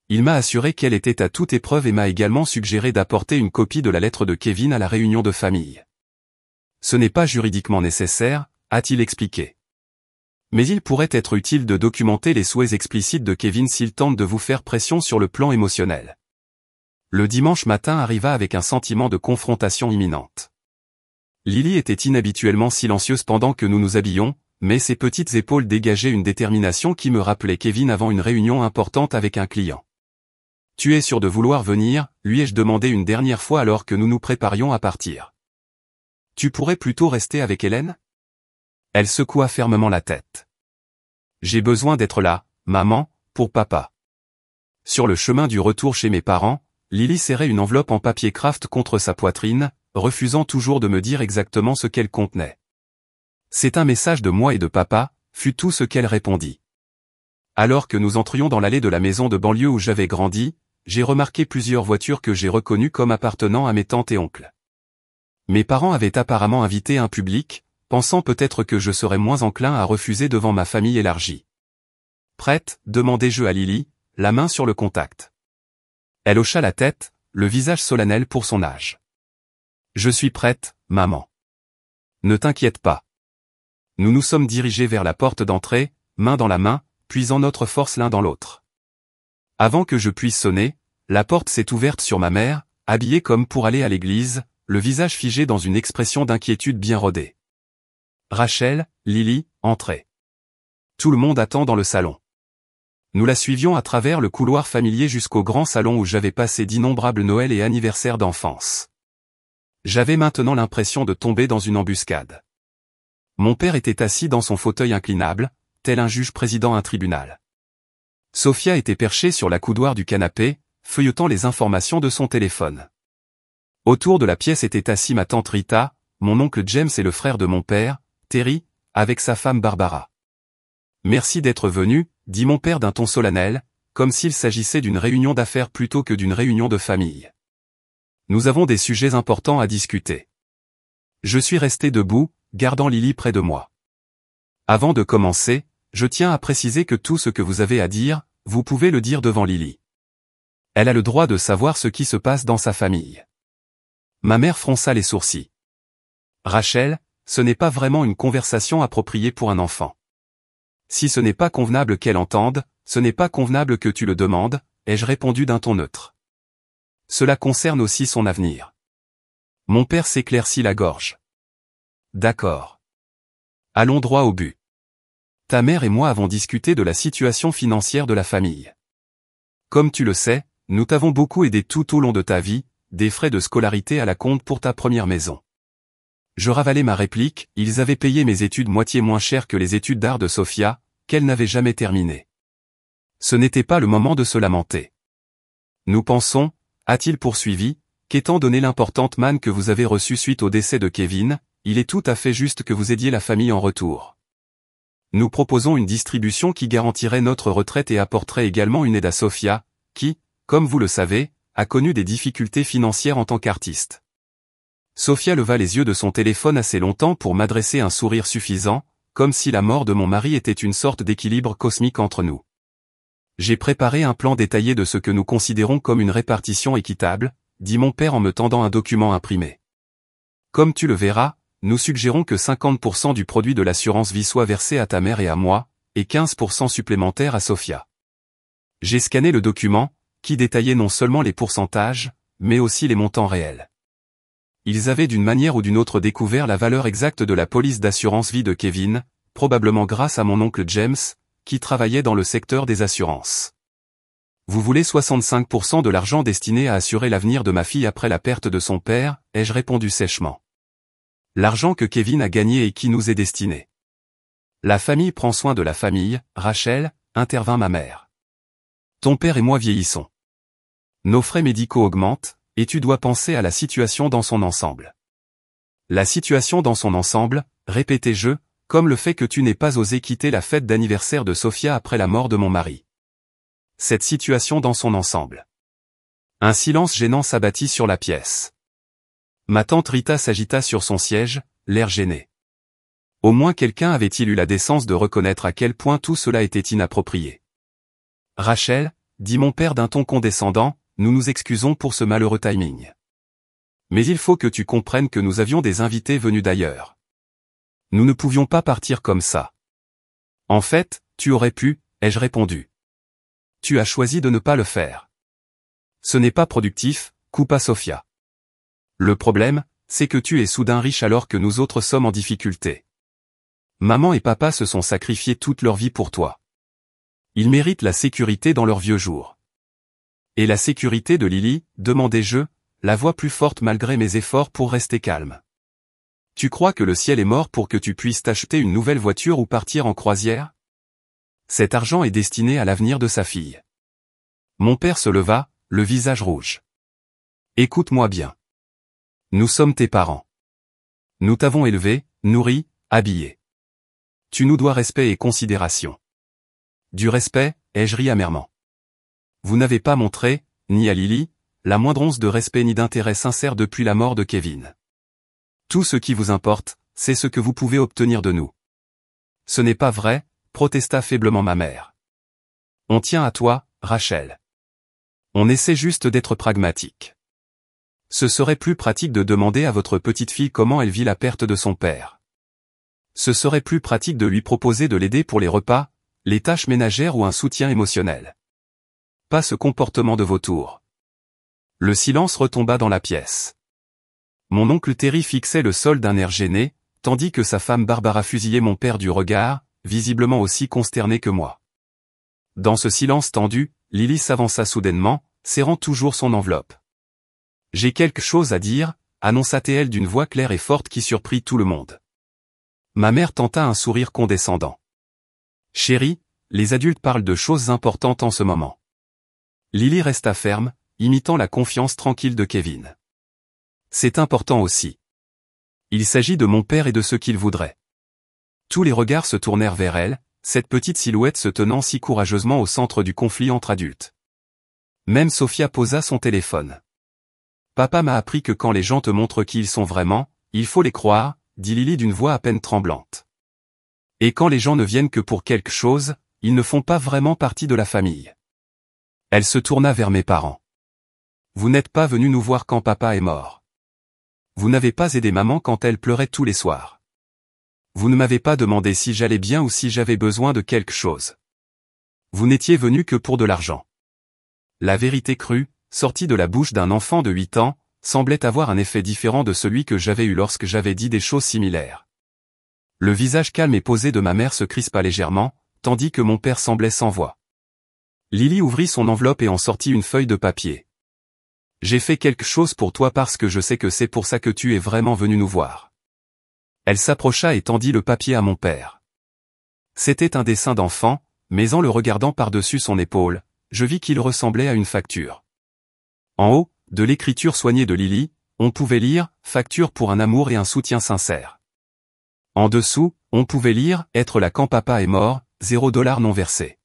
Il m'a assuré qu'elle était à toute épreuve et m'a également suggéré d'apporter une copie de la lettre de Kevin à la réunion de famille. Ce n'est pas juridiquement nécessaire, a-t-il expliqué. Mais il pourrait être utile de documenter les souhaits explicites de Kevin s'il tente de vous faire pression sur le plan émotionnel. Le dimanche matin arriva avec un sentiment de confrontation imminente. Lily était inhabituellement silencieuse pendant que nous nous habillions, mais ses petites épaules dégageaient une détermination qui me rappelait Kevin avant une réunion importante avec un client. « Tu es sûr de vouloir venir ?» lui ai-je demandé une dernière fois alors que nous nous préparions à partir. « Tu pourrais plutôt rester avec Hélène ?» Elle secoua fermement la tête. « J'ai besoin d'être là, maman, pour papa. » Sur le chemin du retour chez mes parents, Lily serrait une enveloppe en papier craft contre sa poitrine, refusant toujours de me dire exactement ce qu'elle contenait. « C'est un message de moi et de papa », fut tout ce qu'elle répondit. Alors que nous entrions dans l'allée de la maison de banlieue où j'avais grandi, j'ai remarqué plusieurs voitures que j'ai reconnues comme appartenant à mes tantes et oncles. Mes parents avaient apparemment invité un public, pensant peut-être que je serais moins enclin à refuser devant ma famille élargie. « Prête ?» demandai-je à Lily, la main sur le contact. Elle hocha la tête, le visage solennel pour son âge. « Je suis prête, maman. Ne t'inquiète pas. » Nous nous sommes dirigés vers la porte d'entrée, main dans la main, puisant notre force l'un dans l'autre. Avant que je puisse sonner, la porte s'est ouverte sur ma mère, habillée comme pour aller à l'église, le visage figé dans une expression d'inquiétude bien rodée. « Rachel, Lily, entrez. Tout le monde attend dans le salon. Nous la suivions à travers le couloir familier jusqu'au grand salon où j'avais passé d'innombrables Noëls et anniversaires d'enfance. J'avais maintenant l'impression de tomber dans une embuscade. Mon père était assis dans son fauteuil inclinable, tel un juge présidant un tribunal. Sophia était perchée sur la coudoir du canapé, feuilletant les informations de son téléphone. Autour de la pièce étaient assis ma tante Rita, mon oncle James et le frère de mon père, Terry, avec sa femme Barbara. « Merci d'être venu », dit mon père d'un ton solennel, comme s'il s'agissait d'une réunion d'affaires plutôt que d'une réunion de famille. Nous avons des sujets importants à discuter. Je suis resté debout, gardant Lily près de moi. Avant de commencer, je tiens à préciser que tout ce que vous avez à dire, vous pouvez le dire devant Lily. Elle a le droit de savoir ce qui se passe dans sa famille. Ma mère fronça les sourcils. Rachel, ce n'est pas vraiment une conversation appropriée pour un enfant. Si ce n'est pas convenable qu'elle entende, ce n'est pas convenable que tu le demandes, ai-je répondu d'un ton neutre. Cela concerne aussi son avenir. Mon père s'éclaircit la gorge. D'accord. Allons droit au but. Ta mère et moi avons discuté de la situation financière de la famille. Comme tu le sais, nous t'avons beaucoup aidé tout au long de ta vie, des frais de scolarité à la compte pour ta première maison. Je ravalai ma réplique, ils avaient payé mes études moitié moins cher que les études d'art de Sophia, qu'elle n'avait jamais terminées. Ce n'était pas le moment de se lamenter. Nous pensons, a-t-il poursuivi, qu'étant donné l'importante manne que vous avez reçue suite au décès de Kevin, il est tout à fait juste que vous aidiez la famille en retour. Nous proposons une distribution qui garantirait notre retraite et apporterait également une aide à Sophia, qui, comme vous le savez, a connu des difficultés financières en tant qu'artiste. Sophia leva les yeux de son téléphone assez longtemps pour m'adresser un sourire suffisant, comme si la mort de mon mari était une sorte d'équilibre cosmique entre nous. J'ai préparé un plan détaillé de ce que nous considérons comme une répartition équitable, dit mon père en me tendant un document imprimé. Comme tu le verras, nous suggérons que 50% du produit de l'assurance vie soit versé à ta mère et à moi, et 15% supplémentaires à Sophia. J'ai scanné le document, qui détaillait non seulement les pourcentages, mais aussi les montants réels. Ils avaient d'une manière ou d'une autre découvert la valeur exacte de la police d'assurance vie de Kevin, probablement grâce à mon oncle James, qui travaillait dans le secteur des assurances. Vous voulez 65% de l'argent destiné à assurer l'avenir de ma fille après la perte de son père, ai-je répondu sèchement. L'argent que Kevin a gagné et qui nous est destiné. La famille prend soin de la famille, Rachel, intervint ma mère. Ton père et moi vieillissons. Nos frais médicaux augmentent, et tu dois penser à la situation dans son ensemble. La situation dans son ensemble, répétai-je, comme le fait que tu n'aies pas osé quitter la fête d'anniversaire de Sophia après la mort de mon mari. Cette situation dans son ensemble. Un silence gênant s'abattit sur la pièce. Ma tante Rita s'agita sur son siège, l'air gêné. Au moins quelqu'un avait-il eu la décence de reconnaître à quel point tout cela était inapproprié. Rachel, dit mon père d'un ton condescendant, nous nous excusons pour ce malheureux timing. Mais il faut que tu comprennes que nous avions des invités venus d'ailleurs. Nous ne pouvions pas partir comme ça. En fait, tu aurais pu, ai-je répondu. Tu as choisi de ne pas le faire. Ce n'est pas productif, coupa Sophia. Le problème, c'est que tu es soudain riche alors que nous autres sommes en difficulté. Maman et papa se sont sacrifiés toute leur vie pour toi. Ils méritent la sécurité dans leurs vieux jours. Et la sécurité de Lily, demandai-je, la voix plus forte malgré mes efforts pour rester calme. Tu crois que le ciel est mort pour que tu puisses t'acheter une nouvelle voiture ou partir en croisière? Cet argent est destiné à l'avenir de sa fille. Mon père se leva, le visage rouge. Écoute-moi bien. Nous sommes tes parents. Nous t'avons élevé, nourri, habillé. Tu nous dois respect et considération. Du respect, ai-je ri amèrement. Vous n'avez pas montré, ni à Lily, la moindre once de respect ni d'intérêt sincère depuis la mort de Kevin. Tout ce qui vous importe, c'est ce que vous pouvez obtenir de nous. Ce n'est pas vrai, protesta faiblement ma mère. On tient à toi, Rachel. On essaie juste d'être pragmatique. Ce serait plus pratique de demander à votre petite fille comment elle vit la perte de son père. Ce serait plus pratique de lui proposer de l'aider pour les repas, les tâches ménagères ou un soutien émotionnel. Pas ce comportement de vautour. Le silence retomba dans la pièce. Mon oncle Terry fixait le sol d'un air gêné, tandis que sa femme Barbara fusillait mon père du regard, visiblement aussi consternée que moi. Dans ce silence tendu, Lily s'avança soudainement, serrant toujours son enveloppe. « J'ai quelque chose à dire », annonça-t-elle d'une voix claire et forte qui surprit tout le monde. Ma mère tenta un sourire condescendant. « Chérie, les adultes parlent de choses importantes en ce moment. » Lily resta ferme, imitant la confiance tranquille de Kevin. « C'est important aussi. Il s'agit de mon père et de ce qu'il voudrait. » Tous les regards se tournèrent vers elle, cette petite silhouette se tenant si courageusement au centre du conflit entre adultes. Même Sophia posa son téléphone. « Papa m'a appris que quand les gens te montrent qui ils sont vraiment, il faut les croire, » dit Lily d'une voix à peine tremblante. « Et quand les gens ne viennent que pour quelque chose, ils ne font pas vraiment partie de la famille. » Elle se tourna vers mes parents. « Vous n'êtes pas venus nous voir quand papa est mort. Vous n'avez pas aidé maman quand elle pleurait tous les soirs. Vous ne m'avez pas demandé si j'allais bien ou si j'avais besoin de quelque chose. Vous n'étiez venus que pour de l'argent. » La vérité crue, sortie de la bouche d'un enfant de 8 ans, semblait avoir un effet différent de celui que j'avais eu lorsque j'avais dit des choses similaires. Le visage calme et posé de ma mère se crispa légèrement, tandis que mon père semblait sans voix. Lily ouvrit son enveloppe et en sortit une feuille de papier. « J'ai fait quelque chose pour toi parce que je sais que c'est pour ça que tu es vraiment venu nous voir. » Elle s'approcha et tendit le papier à mon père. C'était un dessin d'enfant, mais en le regardant par-dessus son épaule, je vis qu'il ressemblait à une facture. En haut, de l'écriture soignée de Lily, on pouvait lire « Facture pour un amour et un soutien sincère ». En dessous, on pouvait lire « Être là quand papa est mort, $0 non versé.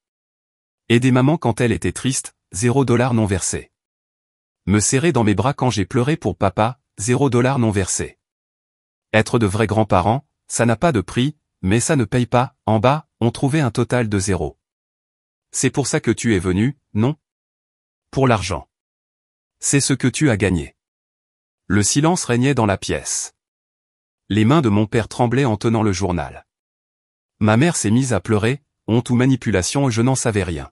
Aider maman quand elle était triste, $0 non versé. Me serrer dans mes bras quand j'ai pleuré pour papa, $0 non versé. Être de vrais grands-parents, ça n'a pas de prix, mais ça ne paye pas. » En bas, on trouvait un total de 0. « C'est pour ça que tu es venu, non? Pour l'argent. C'est ce que tu as gagné. » Le silence régnait dans la pièce. Les mains de mon père tremblaient en tenant le journal. Ma mère s'est mise à pleurer, honte ou manipulation et je n'en savais rien.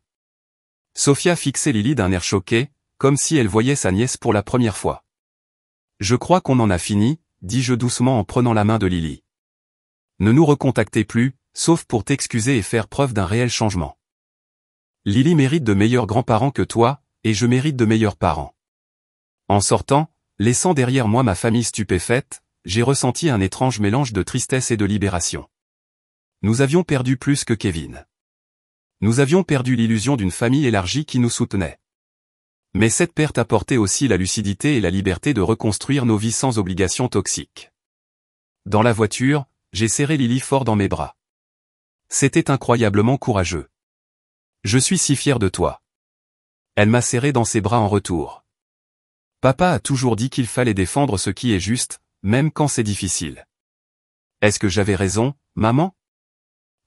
Sophia fixait Lily d'un air choqué, comme si elle voyait sa nièce pour la première fois. « Je crois qu'on en a fini, » dis-je doucement en prenant la main de Lily. « Ne nous recontactez plus, sauf pour t'excuser et faire preuve d'un réel changement. Lily mérite de meilleurs grands-parents que toi, et je mérite de meilleurs parents. » En sortant, laissant derrière moi ma famille stupéfaite, j'ai ressenti un étrange mélange de tristesse et de libération. Nous avions perdu plus que Kevin. Nous avions perdu l'illusion d'une famille élargie qui nous soutenait. Mais cette perte apportait aussi la lucidité et la liberté de reconstruire nos vies sans obligations toxiques. Dans la voiture, j'ai serré Lily fort dans mes bras. C'était incroyablement courageux. Je suis si fier de toi. Elle m'a serré dans ses bras en retour. Papa a toujours dit qu'il fallait défendre ce qui est juste, même quand c'est difficile. Est-ce que j'avais raison, maman?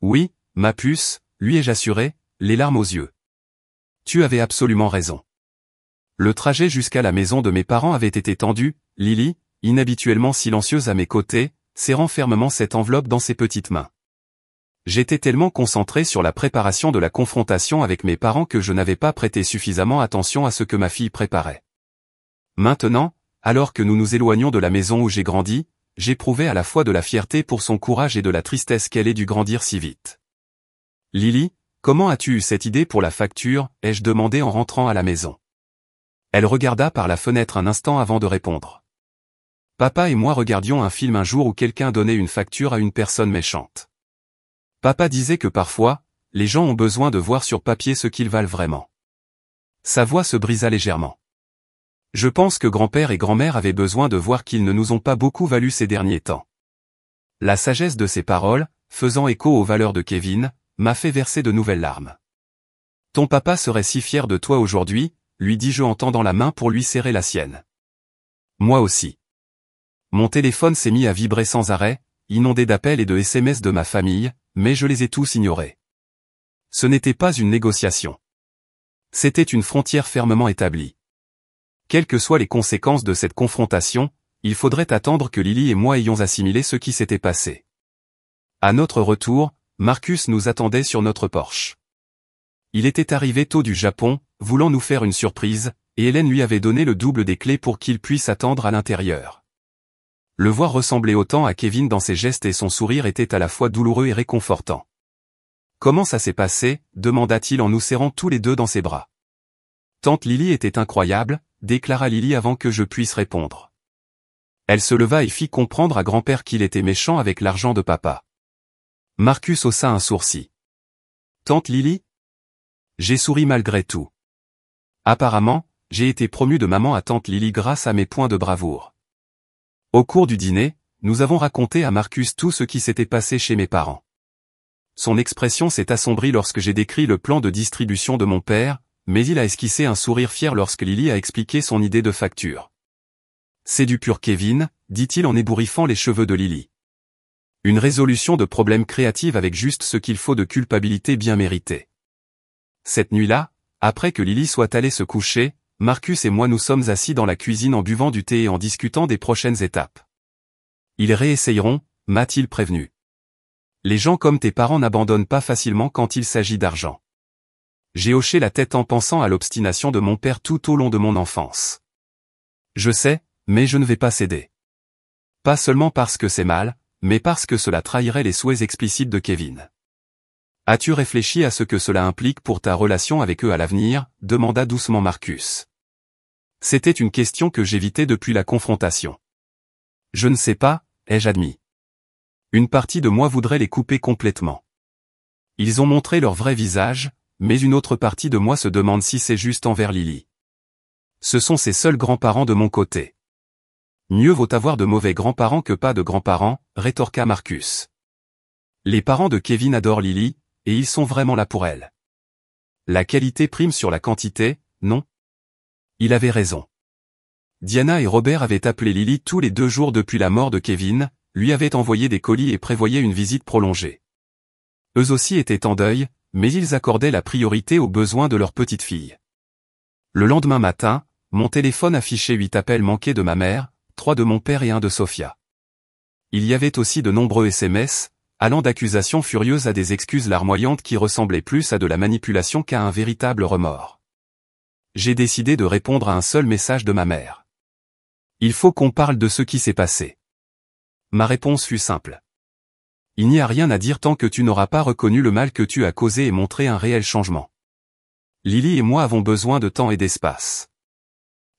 Oui, ma puce, lui ai-je assuré, les larmes aux yeux. Tu avais absolument raison. Le trajet jusqu'à la maison de mes parents avait été tendu, Lily, inhabituellement silencieuse à mes côtés, serrant fermement cette enveloppe dans ses petites mains. J'étais tellement concentré sur la préparation de la confrontation avec mes parents que je n'avais pas prêté suffisamment attention à ce que ma fille préparait. Maintenant, alors que nous nous éloignions de la maison où j'ai grandi, j'éprouvais à la fois de la fierté pour son courage et de la tristesse qu'elle ait dû grandir si vite. « Lily, comment as-tu eu cette idée pour la facture ?» ai-je demandé en rentrant à la maison. Elle regarda par la fenêtre un instant avant de répondre. Papa et moi regardions un film un jour où quelqu'un donnait une facture à une personne méchante. Papa disait que parfois, les gens ont besoin de voir sur papier ce qu'ils valent vraiment. Sa voix se brisa légèrement. Je pense que grand-père et grand-mère avaient besoin de voir qu'ils ne nous ont pas beaucoup valu ces derniers temps. La sagesse de ces paroles, faisant écho aux valeurs de Kevin, m'a fait verser de nouvelles larmes. Ton papa serait si fier de toi aujourd'hui, lui dis-je en tendant la main pour lui serrer la sienne. Moi aussi. Mon téléphone s'est mis à vibrer sans arrêt, inondé d'appels et de SMS de ma famille, mais je les ai tous ignorés. Ce n'était pas une négociation. C'était une frontière fermement établie. Quelles que soient les conséquences de cette confrontation, il faudrait attendre que Lily et moi ayons assimilé ce qui s'était passé. À notre retour, Marcus nous attendait sur notre Porsche. Il était arrivé tôt du Japon, voulant nous faire une surprise, et Hélène lui avait donné le double des clés pour qu'il puisse attendre à l'intérieur. Le voir ressembler autant à Kevin dans ses gestes et son sourire était à la fois douloureux et réconfortant. « Comment ça s'est passé ?» demanda-t-il en nous serrant tous les deux dans ses bras. « Tante Lily était incroyable », déclara Lily avant que je puisse répondre. Elle se leva et fit comprendre à grand-père qu'il était méchant avec l'argent de papa. Marcus haussa un sourcil. « Tante Lily ?» J'ai souri malgré tout. Apparemment, j'ai été promu de maman à tante Lily grâce à mes points de bravoure. Au cours du dîner, nous avons raconté à Marcus tout ce qui s'était passé chez mes parents. Son expression s'est assombrie lorsque j'ai décrit le plan de distribution de mon père, mais il a esquissé un sourire fier lorsque Lily a expliqué son idée de facture. « C'est du pur Kevin », dit-il en ébouriffant les cheveux de Lily. Une résolution de problème créative avec juste ce qu'il faut de culpabilité bien méritée. Cette nuit-là, après que Lily soit allée se coucher, Marcus et moi nous sommes assis dans la cuisine en buvant du thé et en discutant des prochaines étapes. Ils réessayeront, m'a-t-il prévenu. Les gens comme tes parents n'abandonnent pas facilement quand il s'agit d'argent. J'ai hoché la tête en pensant à l'obstination de mon père tout au long de mon enfance. Je sais, mais je ne vais pas céder. Pas seulement parce que c'est mal, mais parce que cela trahirait les souhaits explicites de Kevin. As-tu réfléchi à ce que cela implique pour ta relation avec eux à l'avenir ? Demanda doucement Marcus. C'était une question que j'évitais depuis la confrontation. Je ne sais pas, ai-je admis. Une partie de moi voudrait les couper complètement. Ils ont montré leur vrai visage, mais une autre partie de moi se demande si c'est juste envers Lily. Ce sont ses seuls grands-parents de mon côté. Mieux vaut avoir de mauvais grands-parents que pas de grands-parents, rétorqua Marcus. Les parents de Kevin adorent Lily, et ils sont vraiment là pour elle. La qualité prime sur la quantité, non ? Il avait raison. Diana et Robert avaient appelé Lily tous les 2 jours depuis la mort de Kevin, lui avaient envoyé des colis et prévoyaient une visite prolongée. Eux aussi étaient en deuil, mais ils accordaient la priorité aux besoins de leur petite fille. Le lendemain matin, mon téléphone affichait 8 appels manqués de ma mère, 3 de mon père et 1 de Sophia. Il y avait aussi de nombreux SMS, allant d'accusations furieuses à des excuses larmoyantes qui ressemblaient plus à de la manipulation qu'à un véritable remords. J'ai décidé de répondre à un seul message de ma mère. Il faut qu'on parle de ce qui s'est passé. Ma réponse fut simple. Il n'y a rien à dire tant que tu n'auras pas reconnu le mal que tu as causé et montré un réel changement. Lily et moi avons besoin de temps et d'espace.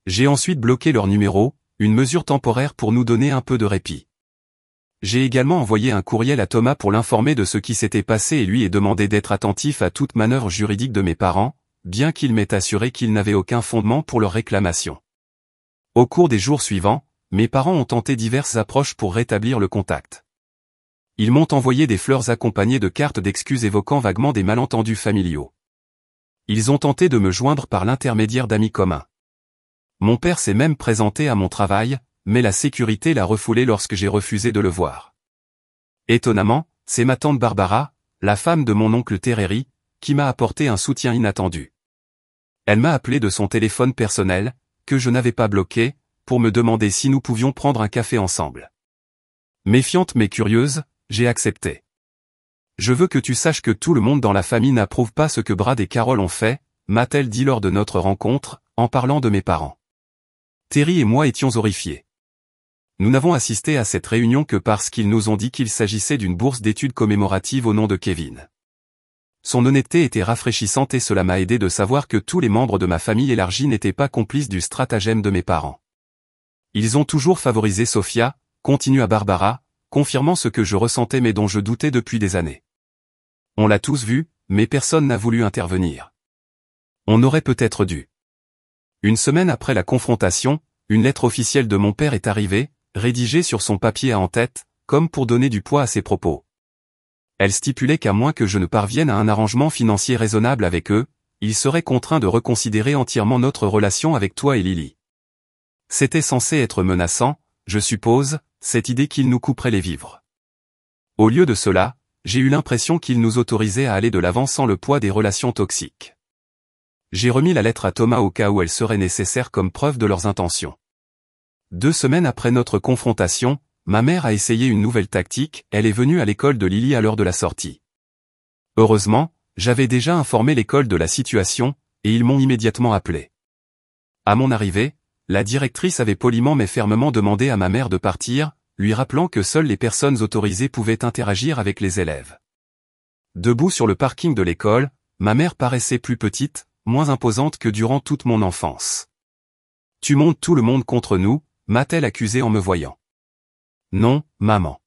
J'ai ensuite bloqué leur numéro, une mesure temporaire pour nous donner un peu de répit. J'ai également envoyé un courriel à Thomas pour l'informer de ce qui s'était passé et lui ai demandé d'être attentif à toute manœuvre juridique de mes parents, bien qu'il m'ait assuré qu'ils n'avaient aucun fondement pour leur réclamation. Au cours des jours suivants, mes parents ont tenté diverses approches pour rétablir le contact. Ils m'ont envoyé des fleurs accompagnées de cartes d'excuses évoquant vaguement des malentendus familiaux. Ils ont tenté de me joindre par l'intermédiaire d'amis communs. Mon père s'est même présenté à mon travail, mais la sécurité l'a refoulé lorsque j'ai refusé de le voir. Étonnamment, c'est ma tante Barbara, la femme de mon oncle Tereri, qui m'a apporté un soutien inattendu. Elle m'a appelé de son téléphone personnel, que je n'avais pas bloqué, pour me demander si nous pouvions prendre un café ensemble. Méfiante mais curieuse, j'ai accepté. Je veux que tu saches que tout le monde dans la famille n'approuve pas ce que Brad et Carol ont fait, m'a-t-elle dit lors de notre rencontre, en parlant de mes parents. Terry et moi étions horrifiés. Nous n'avons assisté à cette réunion que parce qu'ils nous ont dit qu'il s'agissait d'une bourse d'études commémorative au nom de Kevin. Son honnêteté était rafraîchissante et cela m'a aidé de savoir que tous les membres de ma famille élargie n'étaient pas complices du stratagème de mes parents. Ils ont toujours favorisé Sophia, continua Barbara, confirmant ce que je ressentais mais dont je doutais depuis des années. On l'a tous vu, mais personne n'a voulu intervenir. On aurait peut-être dû. Une semaine après la confrontation, une lettre officielle de mon père est arrivée, rédigée sur son papier à en-tête, comme pour donner du poids à ses propos. Elle stipulait qu'à moins que je ne parvienne à un arrangement financier raisonnable avec eux, ils seraient contraints de reconsidérer entièrement notre relation avec toi et Lily. C'était censé être menaçant, je suppose, cette idée qu'ils nous couperaient les vivres. Au lieu de cela, j'ai eu l'impression qu'ils nous autorisaient à aller de l'avant sans le poids des relations toxiques. J'ai remis la lettre à Thomas au cas où elle serait nécessaire comme preuve de leurs intentions. 2 semaines après notre confrontation, ma mère a essayé une nouvelle tactique, elle est venue à l'école de Lily à l'heure de la sortie. Heureusement, j'avais déjà informé l'école de la situation, et ils m'ont immédiatement appelé. À mon arrivée, la directrice avait poliment mais fermement demandé à ma mère de partir, lui rappelant que seules les personnes autorisées pouvaient interagir avec les élèves. Debout sur le parking de l'école, ma mère paraissait plus petite, moins imposante que durant toute mon enfance. « Tu montes tout le monde contre nous », m'a-t-elle accusé en me voyant. « Non, maman.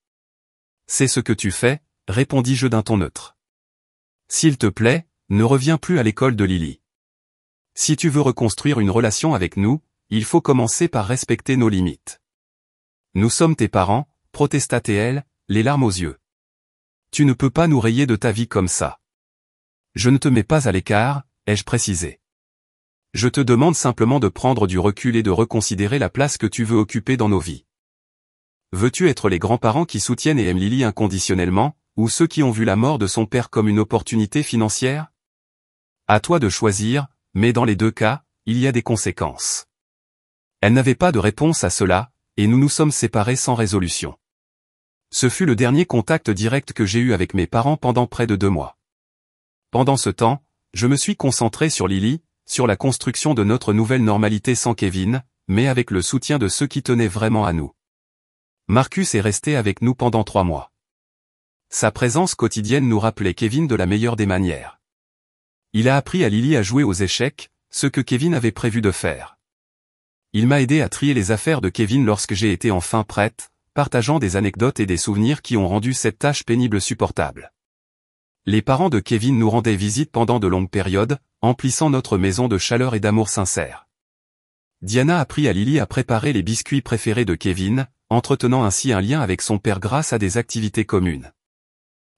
C'est ce que tu fais », répondis-je d'un ton neutre. « S'il te plaît, ne reviens plus à l'école de Lily. Si tu veux reconstruire une relation avec nous, il faut commencer par respecter nos limites. Nous sommes tes parents, protesta-t-elle, les larmes aux yeux. Tu ne peux pas nous rayer de ta vie comme ça. Je ne te mets pas à l'écart, ai-je précisé. Je te demande simplement de prendre du recul et de reconsidérer la place que tu veux occuper dans nos vies. Veux-tu être les grands-parents qui soutiennent et aiment Lily inconditionnellement, ou ceux qui ont vu la mort de son père comme une opportunité financière? À toi de choisir, mais dans les deux cas, il y a des conséquences. Elle n'avait pas de réponse à cela, et nous nous sommes séparés sans résolution. Ce fut le dernier contact direct que j'ai eu avec mes parents pendant près de 2 mois. Pendant ce temps, je me suis concentré sur Lily, sur la construction de notre nouvelle normalité sans Kevin, mais avec le soutien de ceux qui tenaient vraiment à nous. Marcus est resté avec nous pendant 3 mois. Sa présence quotidienne nous rappelait Kevin de la meilleure des manières. Il a appris à Lily à jouer aux échecs, ce que Kevin avait prévu de faire. Il m'a aidé à trier les affaires de Kevin lorsque j'ai été enfin prête, partageant des anecdotes et des souvenirs qui ont rendu cette tâche pénible supportable. Les parents de Kevin nous rendaient visite pendant de longues périodes, emplissant notre maison de chaleur et d'amour sincère. Diana a appris à Lily à préparer les biscuits préférés de Kevin, entretenant ainsi un lien avec son père grâce à des activités communes.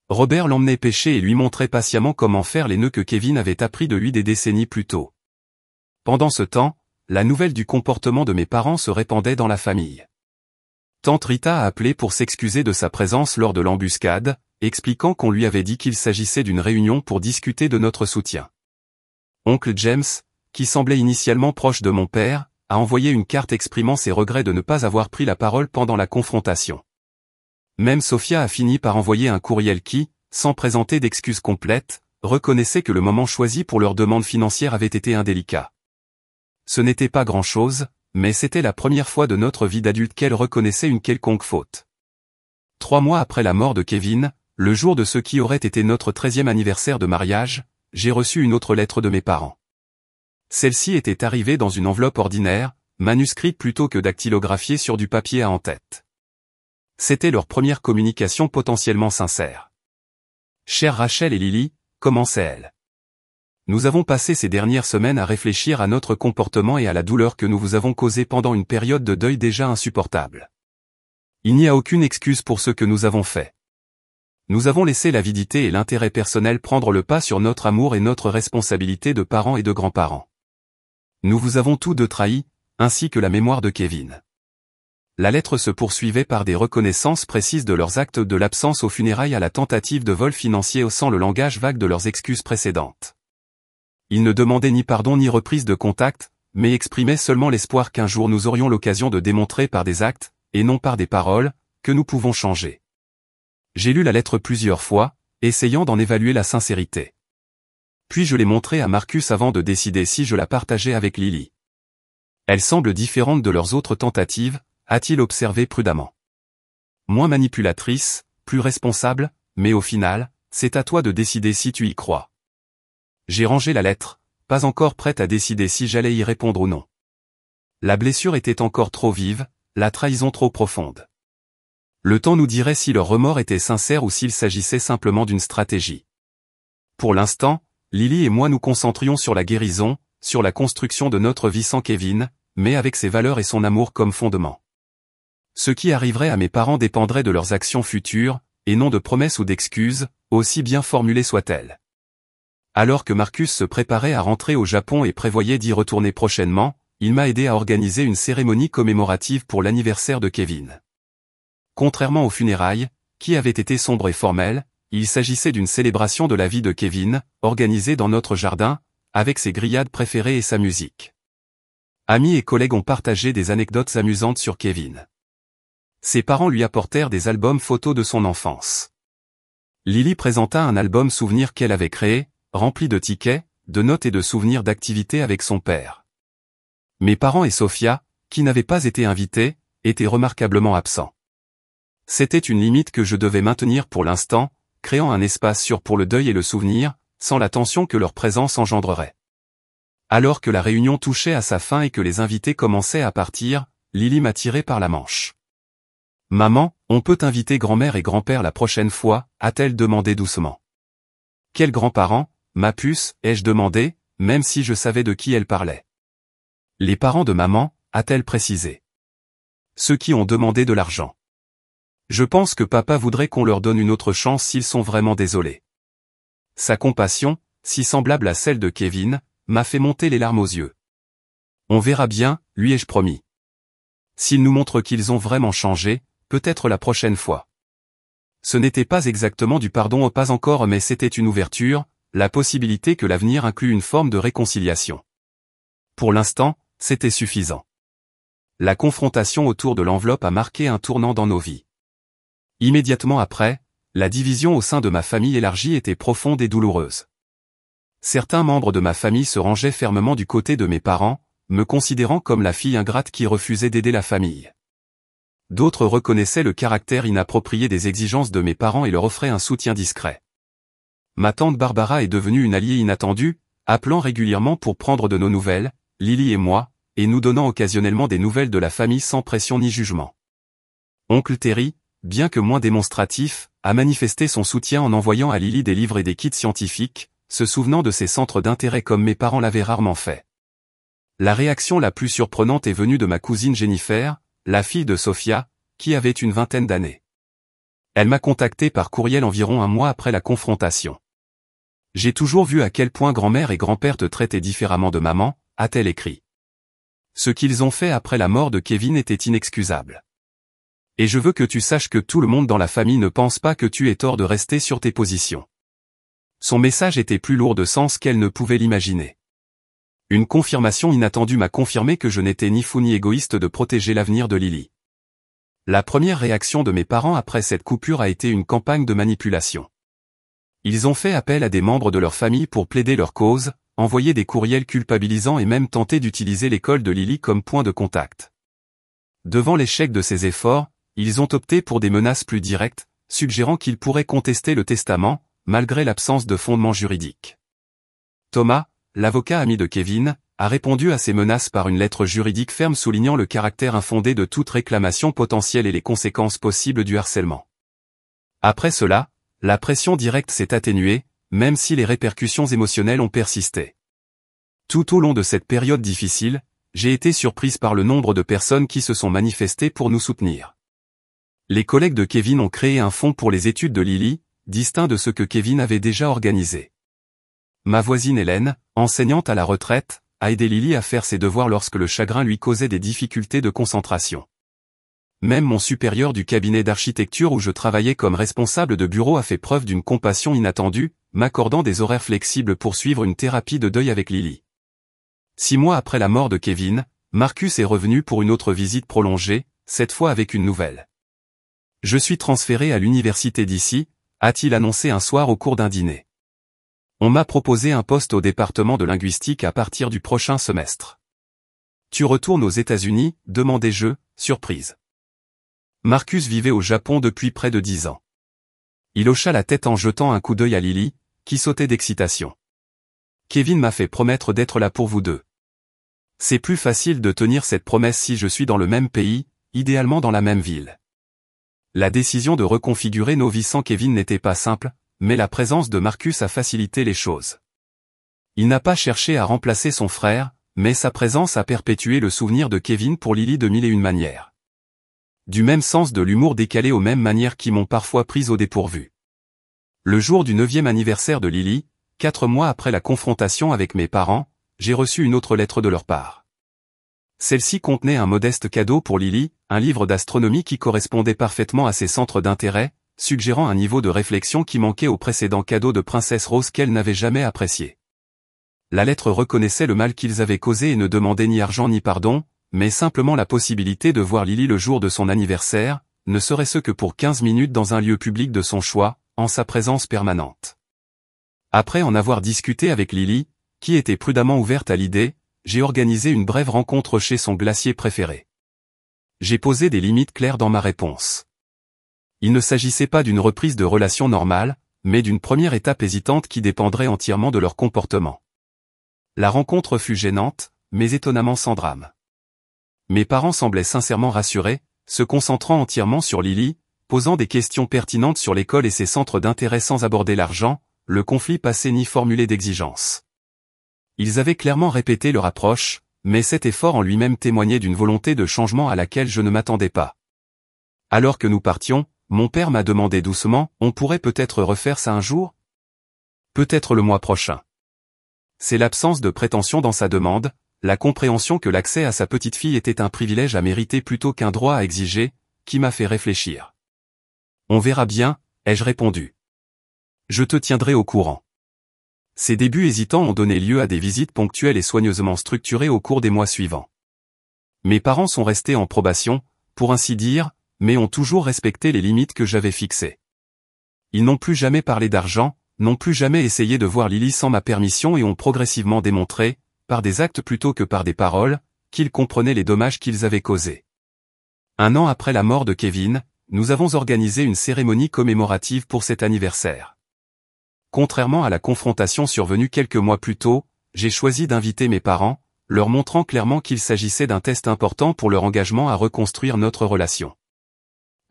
Robert l'emmenait pêcher et lui montrait patiemment comment faire les nœuds que Kevin avait appris de lui des décennies plus tôt. Pendant ce temps, la nouvelle du comportement de mes parents se répandait dans la famille. Tante Rita a appelé pour s'excuser de sa présence lors de l'embuscade, expliquant qu'on lui avait dit qu'il s'agissait d'une réunion pour discuter de notre soutien. Oncle James, qui semblait initialement proche de mon père, a envoyé une carte exprimant ses regrets de ne pas avoir pris la parole pendant la confrontation. Même Sophia a fini par envoyer un courriel qui, sans présenter d'excuses complètes, reconnaissait que le moment choisi pour leur demande financière avait été indélicat. Ce n'était pas grand-chose, mais c'était la première fois de notre vie d'adulte qu'elle reconnaissait une quelconque faute. 3 mois après la mort de Kevin, le jour de ce qui aurait été notre 13e anniversaire de mariage, j'ai reçu une autre lettre de mes parents. Celle-ci était arrivée dans une enveloppe ordinaire, manuscrite plutôt que dactylographiée sur du papier à en-tête. C'était leur première communication potentiellement sincère. Chère Rachel et Lily, commençait-elle. Nous avons passé ces dernières semaines à réfléchir à notre comportement et à la douleur que nous vous avons causée pendant une période de deuil déjà insupportable. Il n'y a aucune excuse pour ce que nous avons fait. Nous avons laissé l'avidité et l'intérêt personnel prendre le pas sur notre amour et notre responsabilité de parents et de grands-parents. Nous vous avons tous deux trahis, ainsi que la mémoire de Kevin. La lettre se poursuivait par des reconnaissances précises de leurs actes de l'absence aux funérailles à la tentative de vol financier sans le langage vague de leurs excuses précédentes. Ils ne demandaient ni pardon ni reprise de contact, mais exprimaient seulement l'espoir qu'un jour nous aurions l'occasion de démontrer par des actes, et non par des paroles, que nous pouvons changer. J'ai lu la lettre plusieurs fois, essayant d'en évaluer la sincérité. Puis je l'ai montrée à Marcus avant de décider si je la partageais avec Lily. Elle semble différente de leurs autres tentatives, a-t-il observé prudemment. Moins manipulatrice, plus responsable, mais au final, c'est à toi de décider si tu y crois. J'ai rangé la lettre, pas encore prête à décider si j'allais y répondre ou non. La blessure était encore trop vive, la trahison trop profonde. Le temps nous dirait si leur remords était sincère ou s'il s'agissait simplement d'une stratégie. Pour l'instant, Lily et moi nous concentrions sur la guérison, sur la construction de notre vie sans Kevin, mais avec ses valeurs et son amour comme fondement. Ce qui arriverait à mes parents dépendrait de leurs actions futures, et non de promesses ou d'excuses, aussi bien formulées soient-elles. Alors que Marcus se préparait à rentrer au Japon et prévoyait d'y retourner prochainement, il m'a aidé à organiser une cérémonie commémorative pour l'anniversaire de Kevin. Contrairement aux funérailles, qui avaient été sombres et formelles, il s'agissait d'une célébration de la vie de Kevin, organisée dans notre jardin, avec ses grillades préférées et sa musique. Amis et collègues ont partagé des anecdotes amusantes sur Kevin. Ses parents lui apportèrent des albums photos de son enfance. Lily présenta un album souvenir qu'elle avait créé, rempli de tickets, de notes et de souvenirs d'activités avec son père. Mes parents et Sophia, qui n'avaient pas été invités, étaient remarquablement absents. C'était une limite que je devais maintenir pour l'instant, créant un espace sûr pour le deuil et le souvenir, sans la tension que leur présence engendrerait. Alors que la réunion touchait à sa fin et que les invités commençaient à partir, Lily m'a tiré par la manche. « Maman, on peut inviter grand-mère et grand-père la prochaine fois ?» a-t-elle demandé doucement. « Quels grands-parents, ma puce ?» ai-je demandé, même si je savais de qui elle parlait. « Les parents de maman » a-t-elle précisé. « Ceux qui ont demandé de l'argent. Je pense que papa voudrait qu'on leur donne une autre chance s'ils sont vraiment désolés. » Sa compassion, si semblable à celle de Kevin, m'a fait monter les larmes aux yeux. « On verra bien, lui ai-je promis. S'ils nous montrent qu'ils ont vraiment changé, peut-être la prochaine fois. » Ce n'était pas exactement du pardon, pas encore, mais c'était une ouverture, la possibilité que l'avenir inclue une forme de réconciliation. Pour l'instant, c'était suffisant. La confrontation autour de l'enveloppe a marqué un tournant dans nos vies. Immédiatement après, la division au sein de ma famille élargie était profonde et douloureuse. Certains membres de ma famille se rangeaient fermement du côté de mes parents, me considérant comme la fille ingrate qui refusait d'aider la famille. D'autres reconnaissaient le caractère inapproprié des exigences de mes parents et leur offraient un soutien discret. Ma tante Barbara est devenue une alliée inattendue, appelant régulièrement pour prendre de nos nouvelles, Lily et moi, et nous donnant occasionnellement des nouvelles de la famille sans pression ni jugement. Oncle Terry, bien que moins démonstratif, a manifesté son soutien en envoyant à Lily des livres et des kits scientifiques, se souvenant de ses centres d'intérêt comme mes parents l'avaient rarement fait. La réaction la plus surprenante est venue de ma cousine Jennifer, la fille de Sophia, qui avait une vingtaine d'années. Elle m'a contacté par courriel environ un mois après la confrontation. « J'ai toujours vu à quel point grand-mère et grand-père te traitaient différemment de maman », a-t-elle écrit. Ce qu'ils ont fait après la mort de Kevin était inexcusable. Et je veux que tu saches que tout le monde dans la famille ne pense pas que tu aies tort de rester sur tes positions. Son message était plus lourd de sens qu'elle ne pouvait l'imaginer. Une confirmation inattendue m'a confirmé que je n'étais ni fou ni égoïste de protéger l'avenir de Lily. La première réaction de mes parents après cette coupure a été une campagne de manipulation. Ils ont fait appel à des membres de leur famille pour plaider leur cause, envoyer des courriels culpabilisants et même tenter d'utiliser l'école de Lily comme point de contact. Devant l'échec de ces efforts, ils ont opté pour des menaces plus directes, suggérant qu'ils pourraient contester le testament, malgré l'absence de fondement juridique. Thomas, l'avocat ami de Kevin, a répondu à ces menaces par une lettre juridique ferme soulignant le caractère infondé de toute réclamation potentielle et les conséquences possibles du harcèlement. Après cela, la pression directe s'est atténuée, même si les répercussions émotionnelles ont persisté. Tout au long de cette période difficile, j'ai été surprise par le nombre de personnes qui se sont manifestées pour nous soutenir. Les collègues de Kevin ont créé un fonds pour les études de Lily, distinct de ce que Kevin avait déjà organisé. Ma voisine Hélène, enseignante à la retraite, a aidé Lily à faire ses devoirs lorsque le chagrin lui causait des difficultés de concentration. Même mon supérieur du cabinet d'architecture où je travaillais comme responsable de bureau a fait preuve d'une compassion inattendue, m'accordant des horaires flexibles pour suivre une thérapie de deuil avec Lily. 6 mois après la mort de Kevin, Marcus est revenu pour une autre visite prolongée, cette fois avec une nouvelle. « Je suis transféré à l'université d'ici », a-t-il annoncé un soir au cours d'un dîner. « On m'a proposé un poste au département de linguistique à partir du prochain semestre. »« Tu retournes aux États-Unis ?» demandai-je, surprise. Marcus vivait au Japon depuis près de 10 ans. Il hocha la tête en jetant un coup d'œil à Lily, qui sautait d'excitation. « Kevin m'a fait promettre d'être là pour vous deux. C'est plus facile de tenir cette promesse si je suis dans le même pays, idéalement dans la même ville. » La décision de reconfigurer nos vies sans Kevin n'était pas simple, mais la présence de Marcus a facilité les choses. Il n'a pas cherché à remplacer son frère, mais sa présence a perpétué le souvenir de Kevin pour Lily de 1001 manières. Du même sens de l'humour décalé aux mêmes manières qui m'ont parfois prise au dépourvu. Le jour du 9e anniversaire de Lily, 4 mois après la confrontation avec mes parents, j'ai reçu une autre lettre de leur part. Celle-ci contenait un modeste cadeau pour Lily, un livre d'astronomie qui correspondait parfaitement à ses centres d'intérêt, suggérant un niveau de réflexion qui manquait au précédent cadeau de Princesse Rose qu'elle n'avait jamais apprécié. La lettre reconnaissait le mal qu'ils avaient causé et ne demandait ni argent ni pardon, mais simplement la possibilité de voir Lily le jour de son anniversaire, ne serait-ce que pour 15 minutes dans un lieu public de son choix, en sa présence permanente. Après en avoir discuté avec Lily, qui était prudemment ouverte à l'idée, j'ai organisé une brève rencontre chez son glacier préféré. J'ai posé des limites claires dans ma réponse. Il ne s'agissait pas d'une reprise de relation normale, mais d'une première étape hésitante qui dépendrait entièrement de leur comportement. La rencontre fut gênante, mais étonnamment sans drame. Mes parents semblaient sincèrement rassurés, se concentrant entièrement sur Lily, posant des questions pertinentes sur l'école et ses centres d'intérêt sans aborder l'argent, le conflit passé ni formuler d'exigence. Ils avaient clairement répété leur approche, mais cet effort en lui-même témoignait d'une volonté de changement à laquelle je ne m'attendais pas. Alors que nous partions, mon père m'a demandé doucement, on pourrait peut-être refaire ça un jour? Peut-être le mois prochain. C'est l'absence de prétention dans sa demande, la compréhension que l'accès à sa petite fille était un privilège à mériter plutôt qu'un droit à exiger, qui m'a fait réfléchir. On verra bien, ai-je répondu. Je te tiendrai au courant. Ces débuts hésitants ont donné lieu à des visites ponctuelles et soigneusement structurées au cours des mois suivants. Mes parents sont restés en probation, pour ainsi dire, mais ont toujours respecté les limites que j'avais fixées. Ils n'ont plus jamais parlé d'argent, n'ont plus jamais essayé de voir Lily sans ma permission et ont progressivement démontré, par des actes plutôt que par des paroles, qu'ils comprenaient les dommages qu'ils avaient causés. Un an après la mort de Kevin, nous avons organisé une cérémonie commémorative pour cet anniversaire. Contrairement à la confrontation survenue quelques mois plus tôt, j'ai choisi d'inviter mes parents, leur montrant clairement qu'il s'agissait d'un test important pour leur engagement à reconstruire notre relation.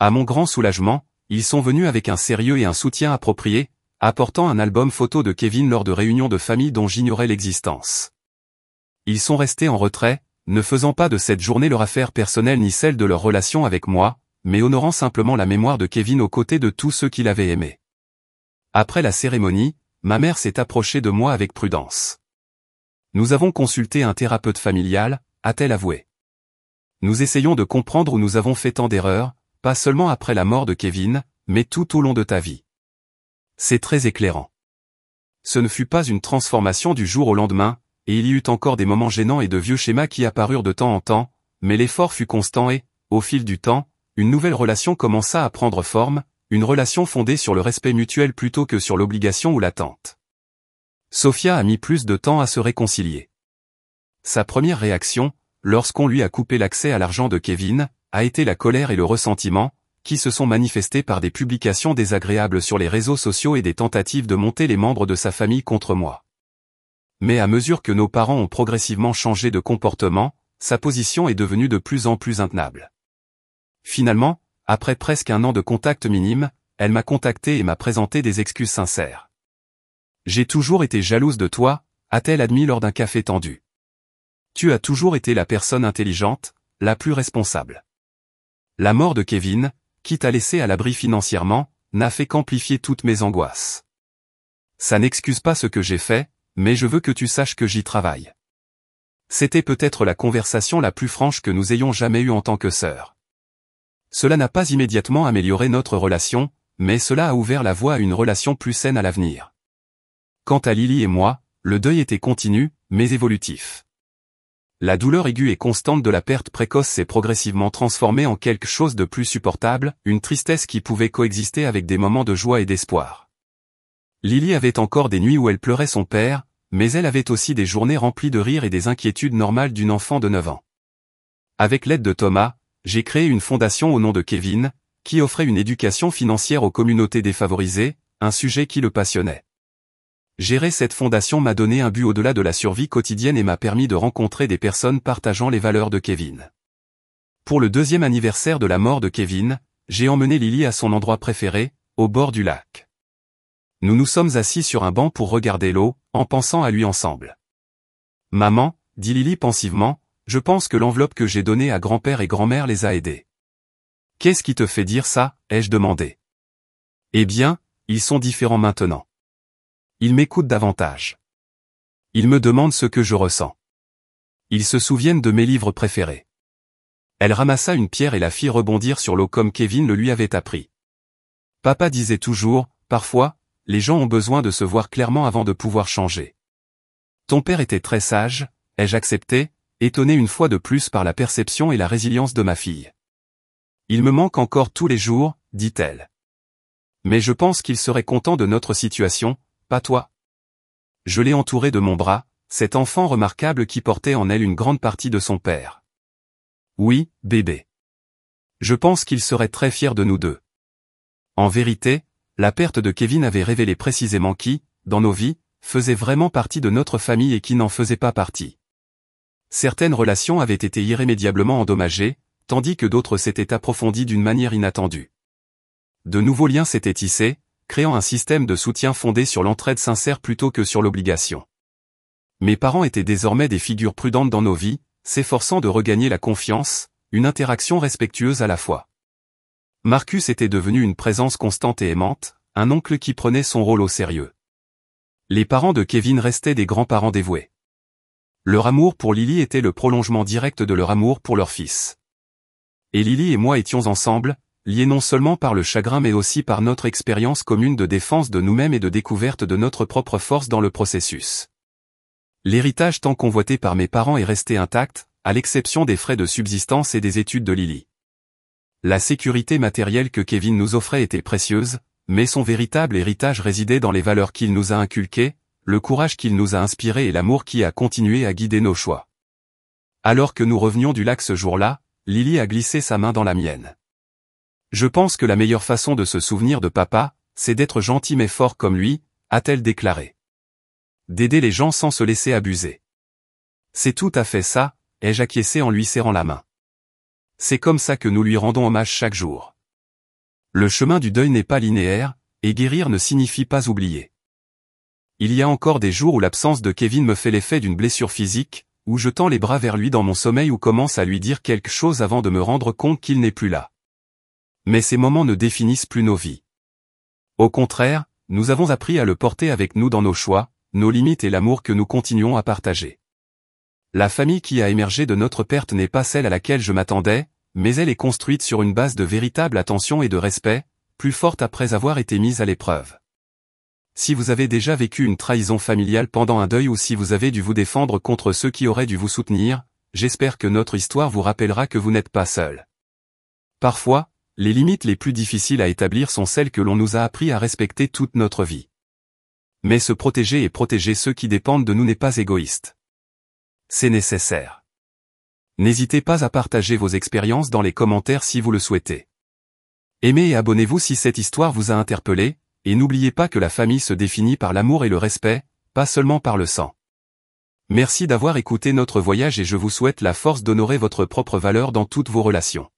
À mon grand soulagement, ils sont venus avec un sérieux et un soutien approprié, apportant un album photo de Kevin lors de réunions de famille dont j'ignorais l'existence. Ils sont restés en retrait, ne faisant pas de cette journée leur affaire personnelle ni celle de leur relation avec moi, mais honorant simplement la mémoire de Kevin aux côtés de tous ceux qu'il avait aimés. Après la cérémonie, ma mère s'est approchée de moi avec prudence. Nous avons consulté un thérapeute familial, a-t-elle avoué. Nous essayons de comprendre où nous avons fait tant d'erreurs, pas seulement après la mort de Kevin, mais tout au long de ta vie. C'est très éclairant. Ce ne fut pas une transformation du jour au lendemain, et il y eut encore des moments gênants et de vieux schémas qui apparurent de temps en temps, mais l'effort fut constant et, au fil du temps, une nouvelle relation commença à prendre forme, une relation fondée sur le respect mutuel plutôt que sur l'obligation ou l'attente. Sophia a mis plus de temps à se réconcilier. Sa première réaction, lorsqu'on lui a coupé l'accès à l'argent de Kevin, a été la colère et le ressentiment, qui se sont manifestés par des publications désagréables sur les réseaux sociaux et des tentatives de monter les membres de sa famille contre moi. Mais à mesure que nos parents ont progressivement changé de comportement, sa position est devenue de plus en plus intenable. Finalement, après presque un an de contact minime, elle m'a contacté et m'a présenté des excuses sincères. J'ai toujours été jalouse de toi, a-t-elle admis lors d'un café tendu. Tu as toujours été la personne intelligente, la plus responsable. La mort de Kevin, quitte à laisser à l'abri financièrement, n'a fait qu'amplifier toutes mes angoisses. Ça n'excuse pas ce que j'ai fait, mais je veux que tu saches que j'y travaille. C'était peut-être la conversation la plus franche que nous ayons jamais eue en tant que sœurs. Cela n'a pas immédiatement amélioré notre relation, mais cela a ouvert la voie à une relation plus saine à l'avenir. Quant à Lily et moi, le deuil était continu, mais évolutif. La douleur aiguë et constante de la perte précoce s'est progressivement transformée en quelque chose de plus supportable, une tristesse qui pouvait coexister avec des moments de joie et d'espoir. Lily avait encore des nuits où elle pleurait son père, mais elle avait aussi des journées remplies de rire et des inquiétudes normales d'une enfant de 9 ans. Avec l'aide de Thomas, j'ai créé une fondation au nom de Kevin, qui offrait une éducation financière aux communautés défavorisées, un sujet qui le passionnait. Gérer cette fondation m'a donné un but au-delà de la survie quotidienne et m'a permis de rencontrer des personnes partageant les valeurs de Kevin. Pour le 2e anniversaire de la mort de Kevin, j'ai emmené Lily à son endroit préféré, au bord du lac. Nous nous sommes assis sur un banc pour regarder l'eau, en pensant à lui ensemble. « Maman, » dit Lily pensivement, « je pense que l'enveloppe que j'ai donnée à grand-père et grand-mère les a aidés. »« Qu'est-ce qui te fait dire ça ?» ai-je demandé. « Eh bien, ils sont différents maintenant. Ils m'écoutent davantage. Ils me demandent ce que je ressens. Ils se souviennent de mes livres préférés. » Elle ramassa une pierre et la fit rebondir sur l'eau comme Kevin le lui avait appris. Papa disait toujours, parfois, les gens ont besoin de se voir clairement avant de pouvoir changer. Ton père était très sage, ai-je accepté, étonné une fois de plus par la perception et la résilience de ma fille. Il me manque encore tous les jours, dit-elle. Mais je pense qu'il serait content de notre situation, pas toi. Je l'ai entouré de mon bras, cet enfant remarquable qui portait en elle une grande partie de son père. Oui, bébé. Je pense qu'il serait très fier de nous deux. En vérité, la perte de Kevin avait révélé précisément qui, dans nos vies, faisait vraiment partie de notre famille et qui n'en faisait pas partie. Certaines relations avaient été irrémédiablement endommagées, tandis que d'autres s'étaient approfondies d'une manière inattendue. De nouveaux liens s'étaient tissés, créant un système de soutien fondé sur l'entraide sincère plutôt que sur l'obligation. Mes parents étaient désormais des figures prudentes dans nos vies, s'efforçant de regagner la confiance, une interaction respectueuse à la fois. Marcus était devenu une présence constante et aimante, un oncle qui prenait son rôle au sérieux. Les parents de Kevin restaient des grands-parents dévoués. Leur amour pour Lily était le prolongement direct de leur amour pour leur fils. Et Lily et moi étions ensemble, liés non seulement par le chagrin mais aussi par notre expérience commune de défense de nous-mêmes et de découverte de notre propre force dans le processus. L'héritage tant convoité par mes parents est resté intact, à l'exception des frais de subsistance et des études de Lily. La sécurité matérielle que Kevin nous offrait était précieuse, mais son véritable héritage résidait dans les valeurs qu'il nous a inculquées, le courage qu'il nous a inspiré et l'amour qui a continué à guider nos choix. Alors que nous revenions du lac ce jour-là, Lily a glissé sa main dans la mienne. Je pense que la meilleure façon de se souvenir de papa, c'est d'être gentil mais fort comme lui, a-t-elle déclaré. D'aider les gens sans se laisser abuser. C'est tout à fait ça, ai-je acquiescé en lui serrant la main. C'est comme ça que nous lui rendons hommage chaque jour. Le chemin du deuil n'est pas linéaire, et guérir ne signifie pas oublier. Il y a encore des jours où l'absence de Kevin me fait l'effet d'une blessure physique, où je tends les bras vers lui dans mon sommeil ou commence à lui dire quelque chose avant de me rendre compte qu'il n'est plus là. Mais ces moments ne définissent plus nos vies. Au contraire, nous avons appris à le porter avec nous dans nos choix, nos limites et l'amour que nous continuons à partager. La famille qui a émergé de notre perte n'est pas celle à laquelle je m'attendais, mais elle est construite sur une base de véritable attention et de respect, plus forte après avoir été mise à l'épreuve. Si vous avez déjà vécu une trahison familiale pendant un deuil ou si vous avez dû vous défendre contre ceux qui auraient dû vous soutenir, j'espère que notre histoire vous rappellera que vous n'êtes pas seul. Parfois, les limites les plus difficiles à établir sont celles que l'on nous a appris à respecter toute notre vie. Mais se protéger et protéger ceux qui dépendent de nous n'est pas égoïste. C'est nécessaire. N'hésitez pas à partager vos expériences dans les commentaires si vous le souhaitez. Aimez et abonnez-vous si cette histoire vous a interpellé, et n'oubliez pas que la famille se définit par l'amour et le respect, pas seulement par le sang. Merci d'avoir écouté notre voyage et je vous souhaite la force d'honorer votre propre valeur dans toutes vos relations.